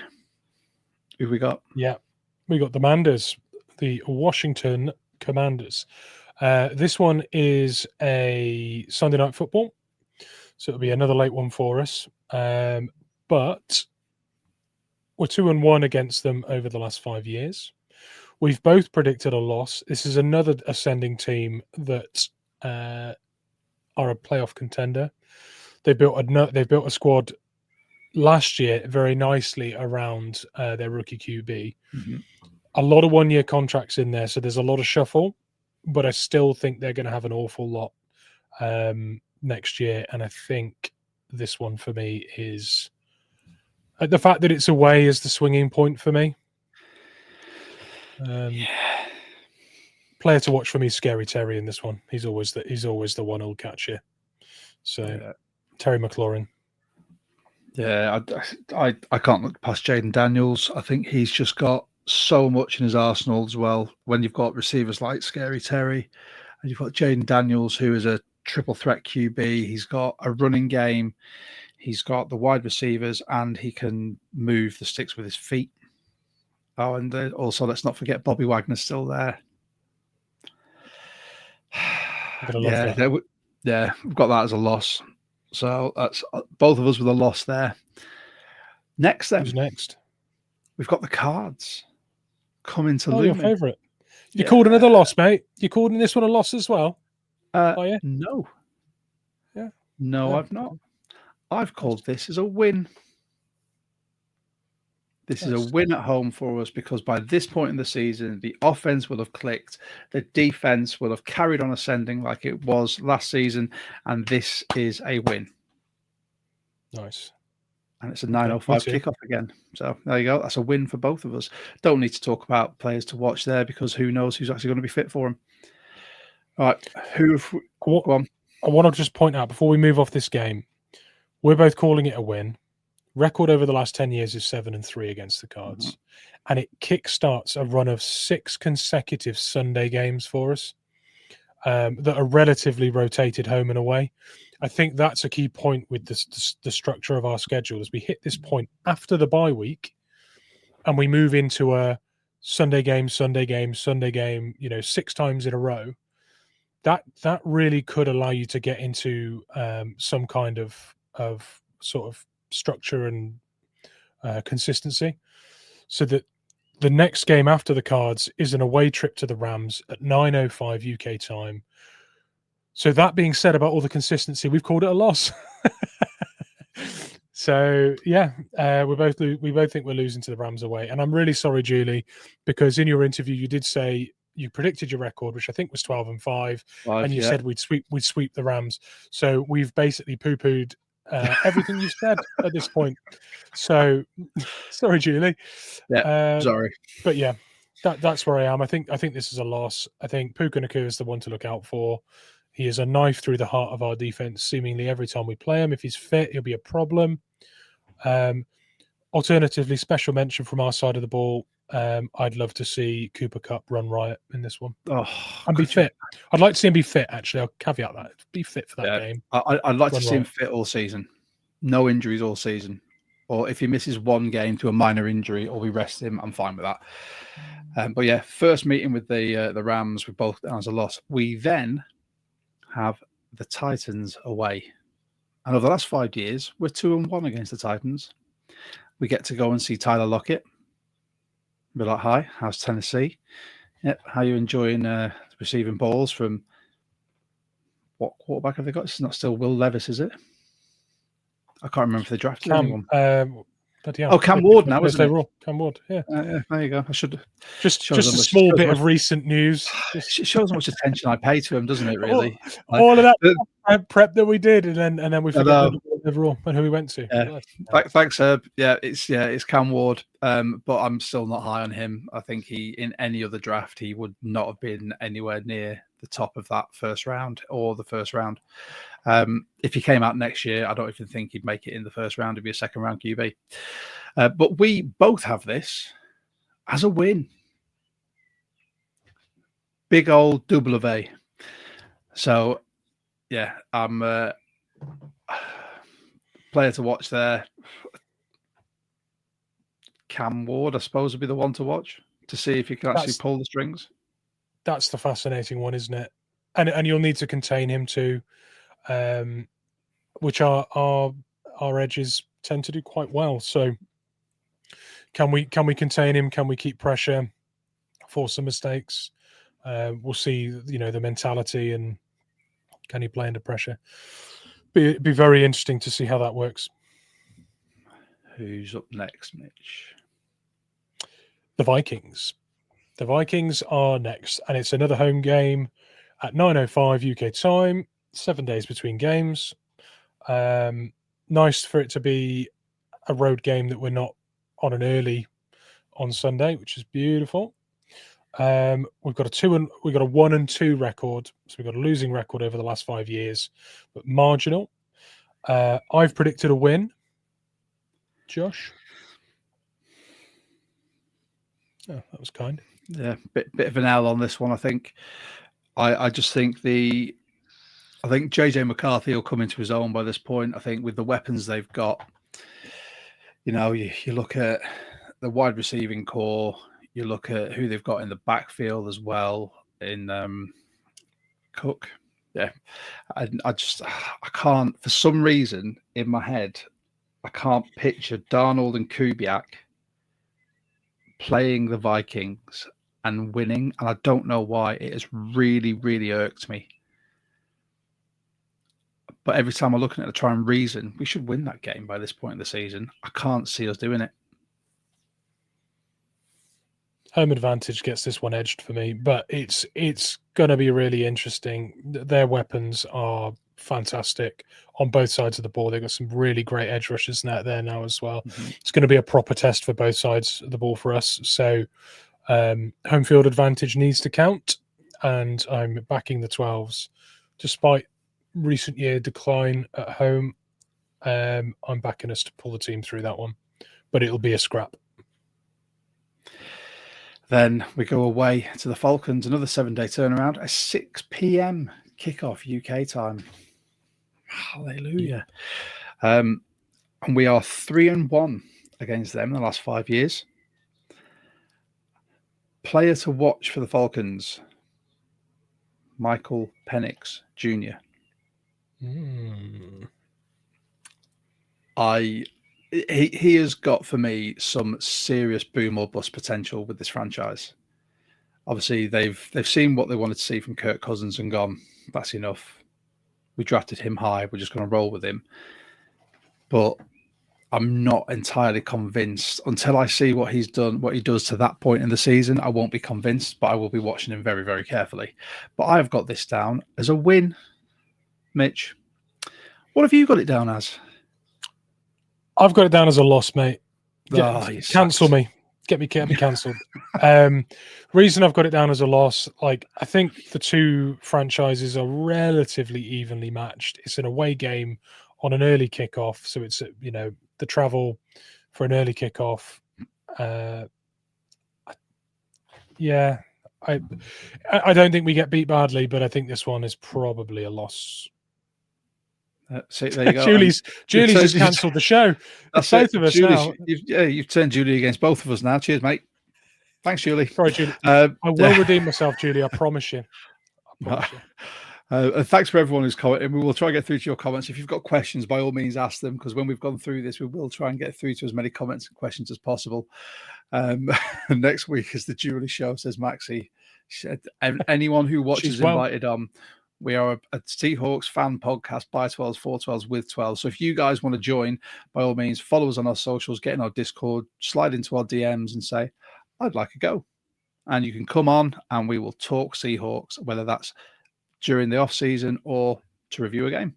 who we got? Yeah, we got the Manders, the Washington Commanders. This one is a Sunday night football, so it'll be another late one for us. But we're 2-1 against them over the last 5 years. We've both predicted a loss. This is another ascending team that are a playoff contender. They built a squad last year very nicely around their rookie QB. Mm-hmm. A lot of 1-year contracts in there, so there's a lot of shuffle, but I still think they're going to have an awful lot next year. And I think this one for me is the fact that it's away is the swinging point for me. Player to watch for me, Scary Terry, in this one. He's always the one who'll catch you. So Terry McLaurin. Yeah, I can't look past Jaden Daniels. I think he's just got so much in his arsenal as well. When you've got receivers like Scary Terry, and you've got Jaden Daniels, who is a triple threat QB. He's got a running game. He's got the wide receivers, and he can move the sticks with his feet. Oh, and also let's not forget Bobby Wagner's still there. Yeah, we've got that as a loss. So that's both of us with a loss there. Next, then. Who's next? We've got the Cards coming to Lumen. Your favourite. You called another loss, mate. You called this one a loss as well? No. Yeah. No, I've not. I've called this as a win. This is a win at home for us because by this point in the season, the offense will have clicked. The defense will have carried on ascending like it was last season. And this is a win. Nice. And it's a 9:05 kickoff again. So there you go. That's a win for both of us. Don't need to talk about players to watch there because who knows who's actually going to be fit for them. All right. Go on. I want to just point out before we move off this game, we're both calling it a win. Record over the last 10 years is 7-3 against the Cards. Mm-hmm. And it kickstarts a run of 6 consecutive Sunday games for us that are relatively rotated home and away. I think that's a key point with the structure of our schedule as we hit this point after the bye week and we move into a Sunday game, 6 times in a row. That really could allow you to get into some kind of sort of structure and consistency, so that The next game after the Cards is an away trip to the Rams at 9:05 UK time. So that being said, about all the consistency, we've called it a loss. So yeah, we both think we're losing to the Rams away, and I'm really sorry, Julie, because in your interview you did say you predicted your record, which I think was 12-5, and you said we'd sweep the Rams. So we've basically poo-pooed everything you said at this point. So sorry, Julie. Yeah, sorry, but yeah, that's where I am. I think this is a loss. I think Puka Nakua is the one to look out for. He is a knife through the heart of our defense. Seemingly every time we play him, if he's fit, he'll be a problem. Alternatively, special mention from our side of the ball. I'd love to see Cooper Kupp run riot in this one and be fit. I'd like to see him be fit. Actually, I'll caveat that: be fit for that game. I'd like to see him fit all season, no injuries all season, or if he misses one game to a minor injury or we rest him, I'm fine with that. But yeah, first meeting with the Rams, we both as a loss. We then have the Titans away, and over the last 5 years, we're 2-1 against the Titans. We get to go and see Tyler Lockett. Be like, hi, how's Tennessee? Yep, how are you enjoying receiving balls from what quarterback have they got? It's not still Will Levis, is it? I can't remember if they drafted anyone. Cam Ward now, isn't it? Cam Ward, yeah. There you go. I should just a small bit of recent news. It shows how much attention I pay to him, doesn't it? Really, all of that prep that we did, and then we forgot overall and who we went to. Yeah. Thanks, Herb. It's Cam Ward, but I'm still not high on him. I think in any other draft he would not have been anywhere near the top of that first round or the first round. If he came out next year, I don't even think he'd make it in the first round. It'd be a second round QB. But we both have this as a win. Big old double of A. So, yeah, I'm player to watch there. Cam Ward, I suppose, would be the one to watch to see if he can actually pull the strings. That's the fascinating one, isn't it? And you'll need to contain him too, which our edges tend to do quite well. So can we contain him? Can we keep pressure, force some mistakes? We'll see, the mentality and can he play under pressure? Be very interesting to see how that works. Who's up next, Mitch? The Vikings. The Vikings are next, and it's another home game at 9:05 UK time, 7 days between games. Nice for it to be a road game that we're not on an early on Sunday, which is beautiful. We've got a 1-2 record, so we've got a losing record over the last 5 years, but marginal. I've predicted a win. Josh? Oh, that was kind. Yeah, bit of an L on this one, I think. I just think JJ McCarthy will come into his own by this point. I think with the weapons they've got, you look at the wide receiving core, you look at who they've got in the backfield as well in Cook. Yeah, I can't, for some reason in my head, I can't picture Darnold and Kubiak playing the Vikings and winning, and I don't know why. It has really, really irked me. But every time I look at it, I try and reason we should win that game by this point in the season. I can't see us doing it. Home advantage gets this one edged for me, but it's going to be really interesting. Their weapons are fantastic on both sides of the ball. They've got some really great edge rushers there now as well. Mm-hmm. It's going to be a proper test for both sides of the ball for us. So home field advantage needs to count, and I'm backing the 12s. Despite recent year decline at home, I'm backing us to pull the team through that one, but it'll be a scrap. Then we go away to the Falcons, another 7-day turnaround, a 6 p.m. kickoff UK time. Hallelujah. And we are 3-1 against them in the last 5 years. Player to watch for the Falcons, Michael Penix Jr. I he has got for me some serious boom or bust potential with this franchise. Obviously, they've seen what they wanted to see from Kirk Cousins and gone, that's enough. We drafted him high. We're just going to roll with him. But I'm not entirely convinced until I see what he's done, what he does to that point in the season. I won't be convinced, but I will be watching him very, very carefully. But I've got this down as a win, Mitch. What have you got it down as? I've got it down as a loss, mate. Cancel me. Get me cancelled. Reason I've got it down as a loss, like I think the two franchises are relatively evenly matched. It's an away game on an early kickoff, so it's the travel for an early kickoff. I don't think we get beat badly, but I think this one is probably a loss. So there you go. Julie's just cancelled the show. It's both of us now. You've turned Julie against both of us now. Cheers, mate. Thanks, Julie. Sorry, Julie. I will redeem myself, Julie. I promise you. Thanks for everyone who's commented. We will try and get through to your comments. If you've got questions, by all means, ask them, because when we've gone through this, we will try and get through to as many comments and questions as possible. Next week is the Julie show, says Maxie. Anyone who watches invited on. We are a Seahawks fan podcast by 12s, for 12s, with 12s. So if you guys want to join, by all means, follow us on our socials, get in our Discord, slide into our DMs and say, I'd like a go. And you can come on and we will talk Seahawks, whether that's during the off season or to review a game.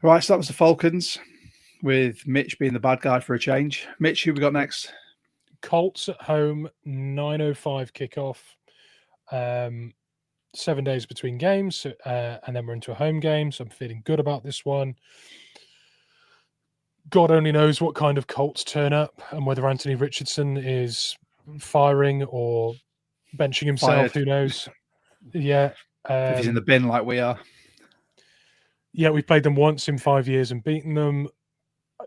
All right, so that was the Falcons, with Mitch being the bad guy for a change. Mitch, who we got next? Colts at home, 9:05 kickoff. 7 days between games, and then we're into a home game, so I'm feeling good about this one. God only knows what kind of Colts turn up and whether Anthony Richardson is firing or benching himself. Who knows? Yeah. If he's in the bin like we are. Yeah, we've played them once in 5 years and beaten them.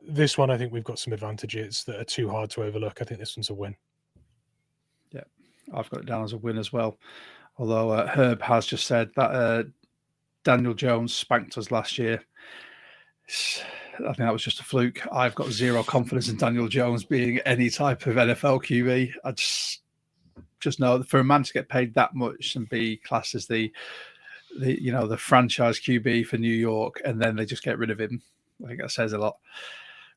This one, I think we've got some advantages that are too hard to overlook. I think this one's a win. Yeah, I've got it down as a win as well. Although Herb has just said that Daniel Jones spanked us last year. I think that was just a fluke. I've got zero confidence in Daniel Jones being any type of NFL QB. I just know that for a man to get paid that much and be classed as the franchise QB for New York, and then they just get rid of him, I think that says a lot.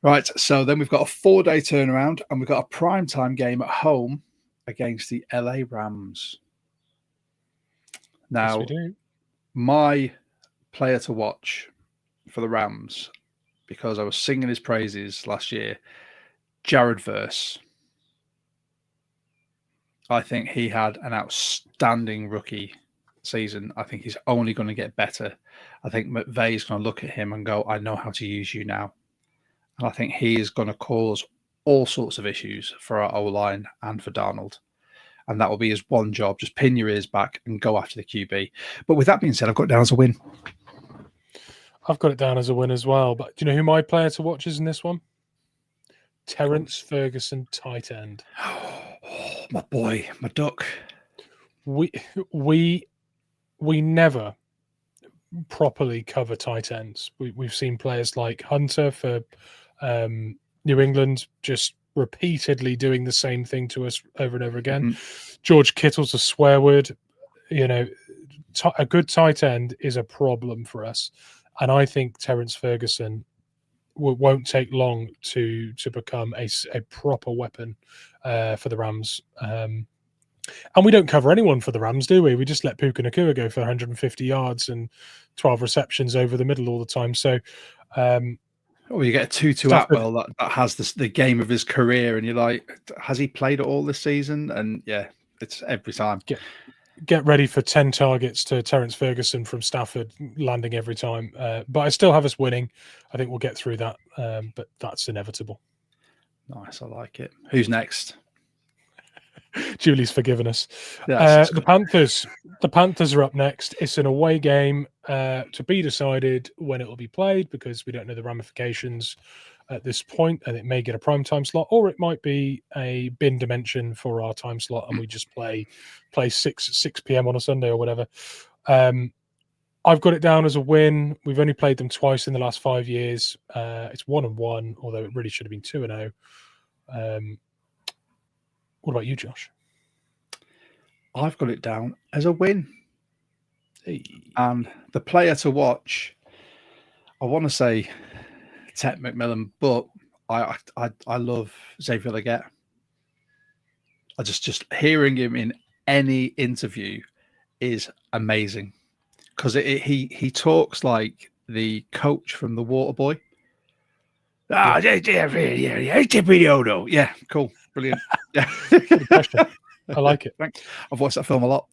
Right, so then we've got a 4-day turnaround, and we've got a primetime game at home against the LA Rams. Now, yes, we do. My player to watch for the Rams, because I was singing his praises last year, Jared Verse. I think he had an outstanding rookie season. I think he's only going to get better. I think McVay's going to look at him and go, I know how to use you now. And I think he is going to cause all sorts of issues for our O-line and for Darnold. And that will be his one job. Just pin your ears back and go after the QB. But with that being said, I've got it down as a win. I've got it down as a win as well. But do you know who my player to watch is in this one? Terrence Ferguson, tight end. Oh, my boy, my duck. We never properly cover tight ends. We've seen players like Hunter for New England just repeatedly doing the same thing to us over and over again. Mm-hmm. George Kittle's a swear word. A good tight end is a problem for us. And I think Terrence Ferguson won't take long to become a proper weapon for the Rams. And we don't cover anyone for the Rams, do we? We just let Puka Nacua go for 150 yards and 12 receptions over the middle all the time. So, you get a Tutu Atwell that has the game of his career, and you're like, has he played it all this season? And yeah, it's every time. Get ready for 10 targets to Terrence Ferguson from Stafford, landing every time. But I still have us winning. I think we'll get through that, but that's inevitable. Nice, I like it. Who's next? Julie's forgiven us. The Panthers. The Panthers are up next. It's an away game to be decided when it will be played, because we don't know the ramifications at this point, and it may get a prime time slot, or it might be a bin dimension for our time slot, and we just play 6 p.m. on a Sunday or whatever. I've got it down as a win. We've only played them twice in the last 5 years. It's 1-1, although it really should have been 2-0. What about you, Josh? I've got it down as a win. Hey. And the player to watch, I want to say Ted McMillan, but I love Xavier Leggett. I just hearing him in any interview is amazing because he talks like the coach from The Waterboy. Yeah, cool, brilliant. Yeah, I like it. I've watched that film a lot.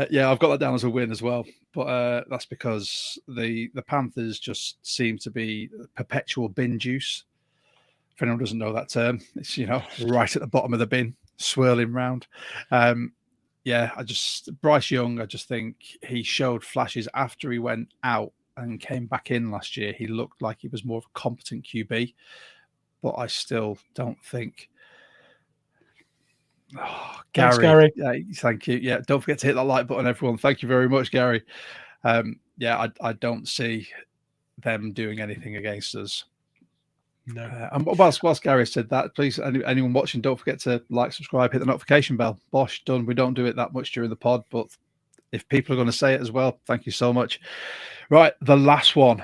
Yeah, I've got that down as a win as well. But that's because the Panthers just seem to be perpetual bin juice. If anyone doesn't know that term, it's right at the bottom of the bin, swirling round. Yeah, Bryce Young, I just think he showed flashes after he went out and came back in last year. He looked like he was more of a competent QB, but I still don't think. Oh, Gary. Thanks, Gary. Yeah, thank you. Yeah, don't forget to hit that like button, everyone. Thank you very much, Gary. Yeah, I don't see them doing anything against us. No. And whilst Gary said that, please, anyone watching, don't forget to like, subscribe, hit the notification bell. Bosh, done. We don't do it that much during the pod, but if people are going to say it as well, thank you so much. Right, the last one.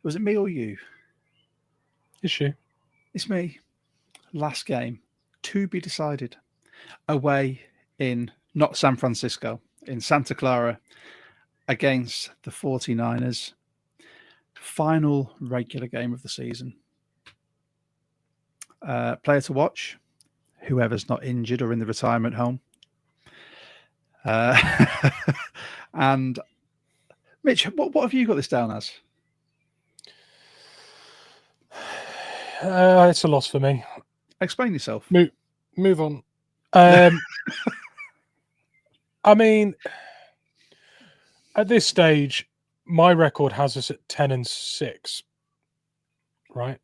Was it me or you? It's you. It's me. Last game, to be decided. Away in not San Francisco, in Santa Clara, against the 49ers. Final regular game of the season. Player to watch, whoever's not injured or in the retirement home. And Mitch, what have you got this down as? It's a loss for me. Explain yourself. Move on. I mean, at this stage, my record has us at 10-6, right?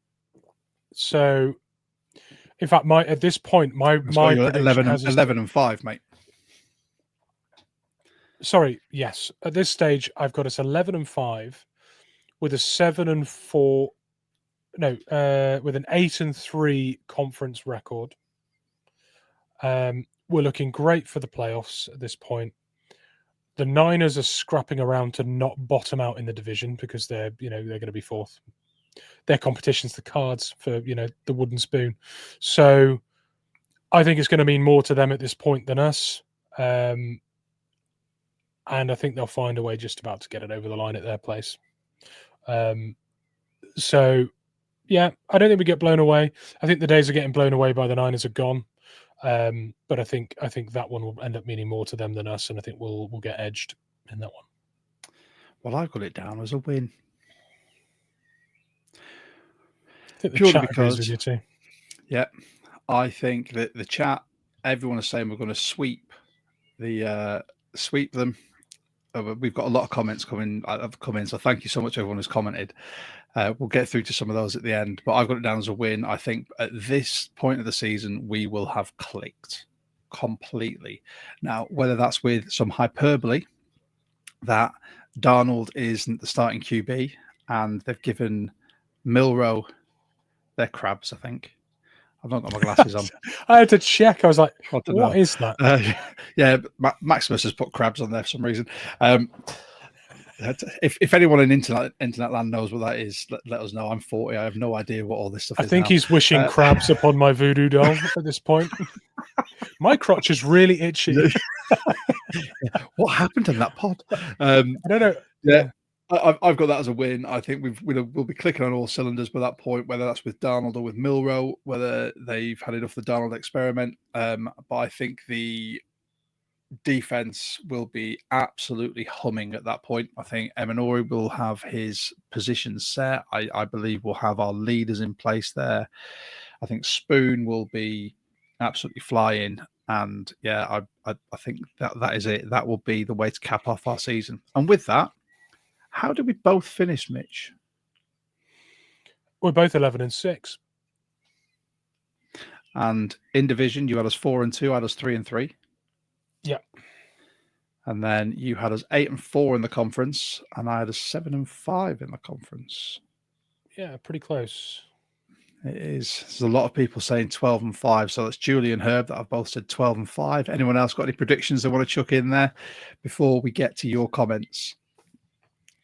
So, in fact, at this point, my prediction 11-5, mate. Sorry, yes. At this stage, I've got us 11-5 with a 7-4. No, with an 8-3 conference record. We're looking great for the playoffs at this point. The Niners are scrapping around to not bottom out in the division because they're going to be fourth. Their competition's the Cards for the wooden spoon. So I think it's going to mean more to them at this point than us. And I think they'll find a way just about to get it over the line at their place. So, yeah, I don't think we get blown away. I think the days of getting blown away by the Niners are gone. But I think that one will end up meaning more to them than us, and I think we'll get edged in that one. Well, I've got it down as a win. I think the purely chat because agrees with you too. Yeah, I think that the chat, everyone is saying we're going to sweep them. We've got a lot of comments coming, so thank you so much everyone who's commented. We'll get through to some of those at the end, but I've got it down as a win. I think at this point of the season, we will have clicked completely. Now, whether that's with some hyperbole that Darnold isn't the starting QB and they've given Milrow their crabs, I think. I've not got my glasses on. I had to check. I was like, what is that? Yeah, Maximus has put crabs on there for some reason. If anyone in internet land knows what that is, let us know. I'm 40. I have no idea what all this stuff is. I think he's wishing crabs upon my voodoo doll at this point. My crotch is really itchy. What happened in that pod? I don't know. Yeah. I've got that as a win. I think we'll be clicking on all cylinders by that point, whether that's with Darnold or with Milrow, whether they've had enough of the Darnold experiment. But I think the defense will be absolutely humming at that point. I think Emanori will have his position set. I believe we'll have our leaders in place there. I think Spoon will be absolutely flying. And yeah, I think that is it. That will be the way to cap off our season. And with that, how did we both finish, Mitch? We're both 11-6. And in division, you had us 4-2, I had us 3-3. Yeah. And then you had us 8-4 in the conference, and I had us 7-5 in the conference. Yeah, pretty close. It is. There's a lot of people saying 12-5. So that's Julie and Herb that have both said 12-5. Anyone else got any predictions they want to chuck in there before we get to your comments?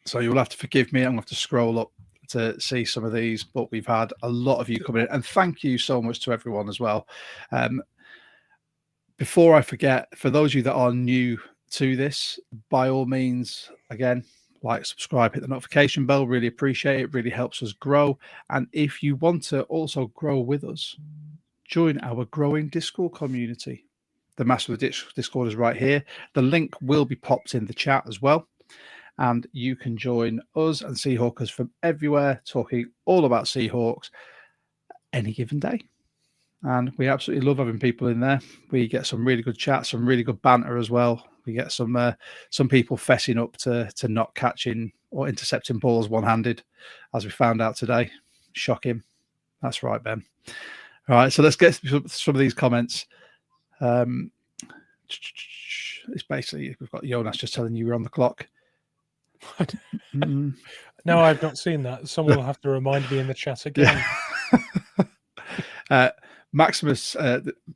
So you'll have to forgive me. I'm going to have to scroll up to see some of these, but we've had a lot of you coming in. And thank you so much to everyone as well. Before I forget, for those of you that are new to this, by all means, again, like, subscribe, hit the notification bell. Really appreciate it. Really helps us grow. And if you want to also grow with us, join our growing Discord community. The master of the Discord is right here. The link will be popped in the chat as well. And you can join us and Seahawkers from everywhere, talking all about Seahawks any given day. And we absolutely love having people in there. We get some really good chats, some really good banter as well. We get some people fessing up to not catching or intercepting balls one-handed, as we found out today. Shocking. That's right, Ben. All right, so let's get some of these comments. It's basically, we've got Jonas just telling you we're on the clock. No, I've not seen that. Someone will have to remind me in the chat again. Maximus,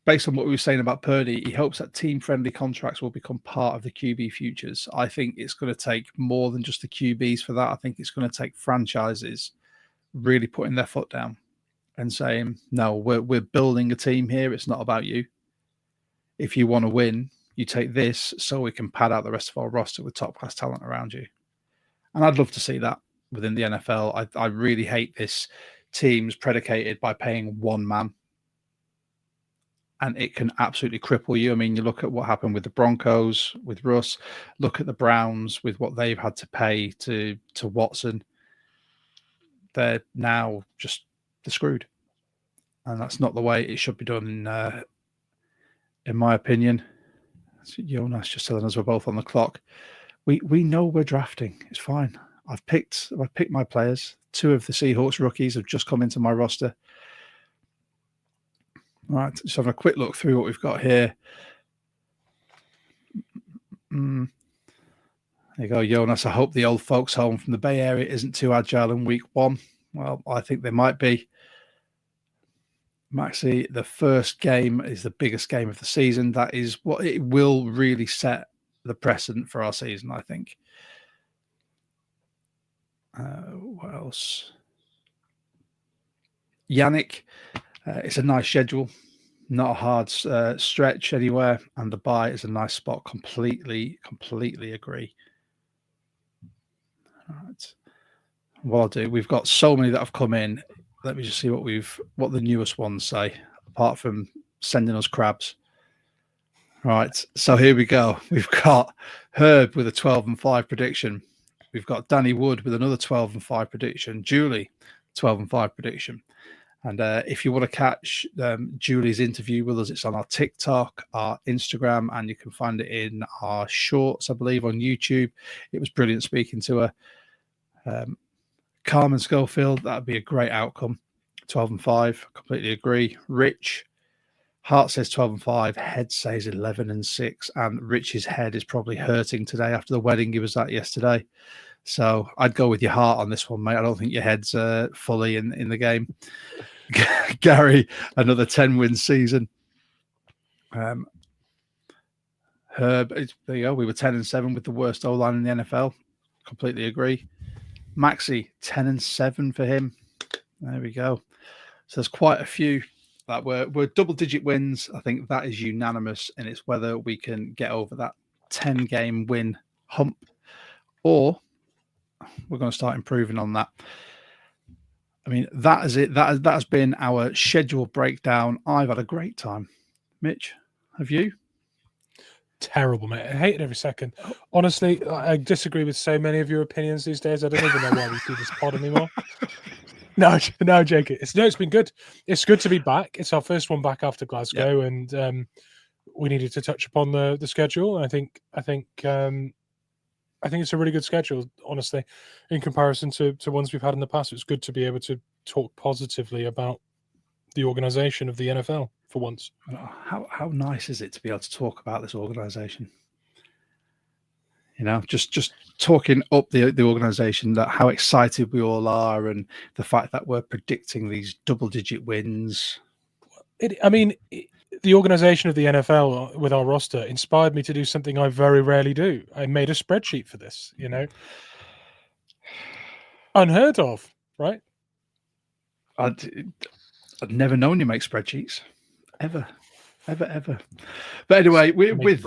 based on what we were saying about Purdy, he hopes that team-friendly contracts will become part of the QB futures. I think it's going to take more than just the QBs for that. I think it's going to take franchises really putting their foot down and saying, no, we're building a team here. It's not about you. If you want to win, you take this so we can pad out the rest of our roster with top-class talent around you. And I'd love to see that within the NFL. I really hate this teams predicated by paying one man. And it can absolutely cripple you. I mean, you look at what happened with the Broncos, with Russ. Look at the Browns with what they've had to pay to Watson. They're now just screwed. And that's not the way it should be done, in my opinion. So Jonas just telling us we're both on the clock. We know we're drafting. It's fine. I've picked my players. 2 of the Seahawks rookies have just come into my roster. All right, just having a quick look through what we've got here. There you go, Jonas. I hope the old folks home from the Bay Area isn't too agile in week 1. Well, I think they might be. Maxi, the first game is the biggest game of the season. That is what it will really set the precedent for our season, I think. What else? Yannick, it's a nice schedule, not a hard stretch anywhere, and the bye is a nice spot. Completely agree. All right. What I'll do, we've got so many that have come in. Let me just see what the newest ones say, apart from sending us crabs. All right, so here we go. We've got Herb with a 12-5 prediction. We've got Danny Wood with another 12-5 prediction. Julie, 12-5 prediction. And if you want to catch Julie's interview with us, it's on our TikTok, our Instagram, and you can find it in our shorts, I believe, on YouTube. It was brilliant speaking to her. Carmen Schofield, that would be a great outcome. 12-5, completely agree. Rich, heart says 12-5, head says 11-6, and Rich's head is probably hurting today after the wedding he was at yesterday. So I'd go with your heart on this one, mate. I don't think your head's fully in the game. Gary, another 10-win season. Herb, there you go. We were 10-7 with the worst O-line in the NFL. Completely agree. Maxi, 10-7 for him. There we go. So there's quite a few that were double-digit wins. I think that is unanimous, and it's whether we can get over that 10-game win hump, or we're going to start improving on that. I mean, that is it. That has been our schedule breakdown. I've had a great time. Mitch, have you? Terrible, mate. I hate it every second. Honestly, I disagree with so many of your opinions these days. I don't even know why we do this pod anymore. No, Jake. It's been good. It's good to be back. It's our first one back after Glasgow, and we needed to touch upon the schedule. I think it's a really good schedule, honestly, in comparison to ones we've had in the past. It's good to be able to talk positively about the organisation of the NFL for once. How nice is it to be able to talk about this organisation? just talking up the organization, that how excited we all are, and the fact that we're predicting these double-digit wins. The organization of the NFL with our roster inspired me to do something I very rarely do. I made a spreadsheet for this, unheard of, right? I'd never known you make spreadsheets, ever. But anyway, with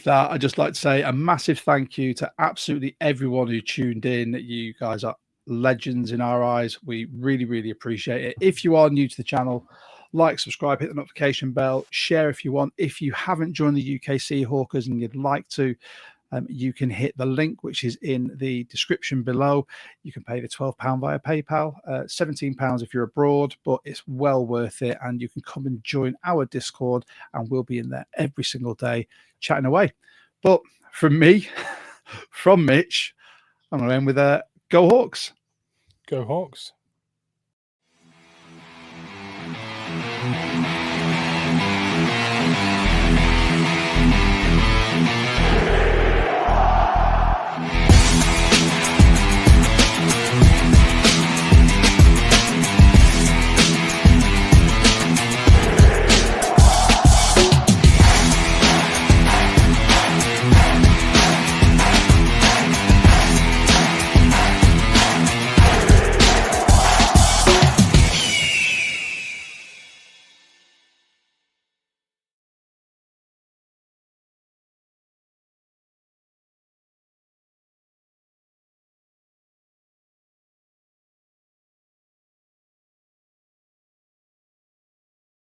that, I'd just like to say a massive thank you to absolutely everyone who tuned in. You guys are legends in our eyes. We really, really appreciate it. If you are new to the channel, like, subscribe, hit the notification bell, share if you want. If you haven't joined the UK Seahawkers and you'd like to, you can hit the link which is in the description below. You can pay the £12 via PayPal, £17 if you're abroad, but it's well worth it. And you can come and join our Discord, and we'll be in there every single day chatting away. But from me, from Mitch, I'm going to end with Go Hawks. Go Hawks.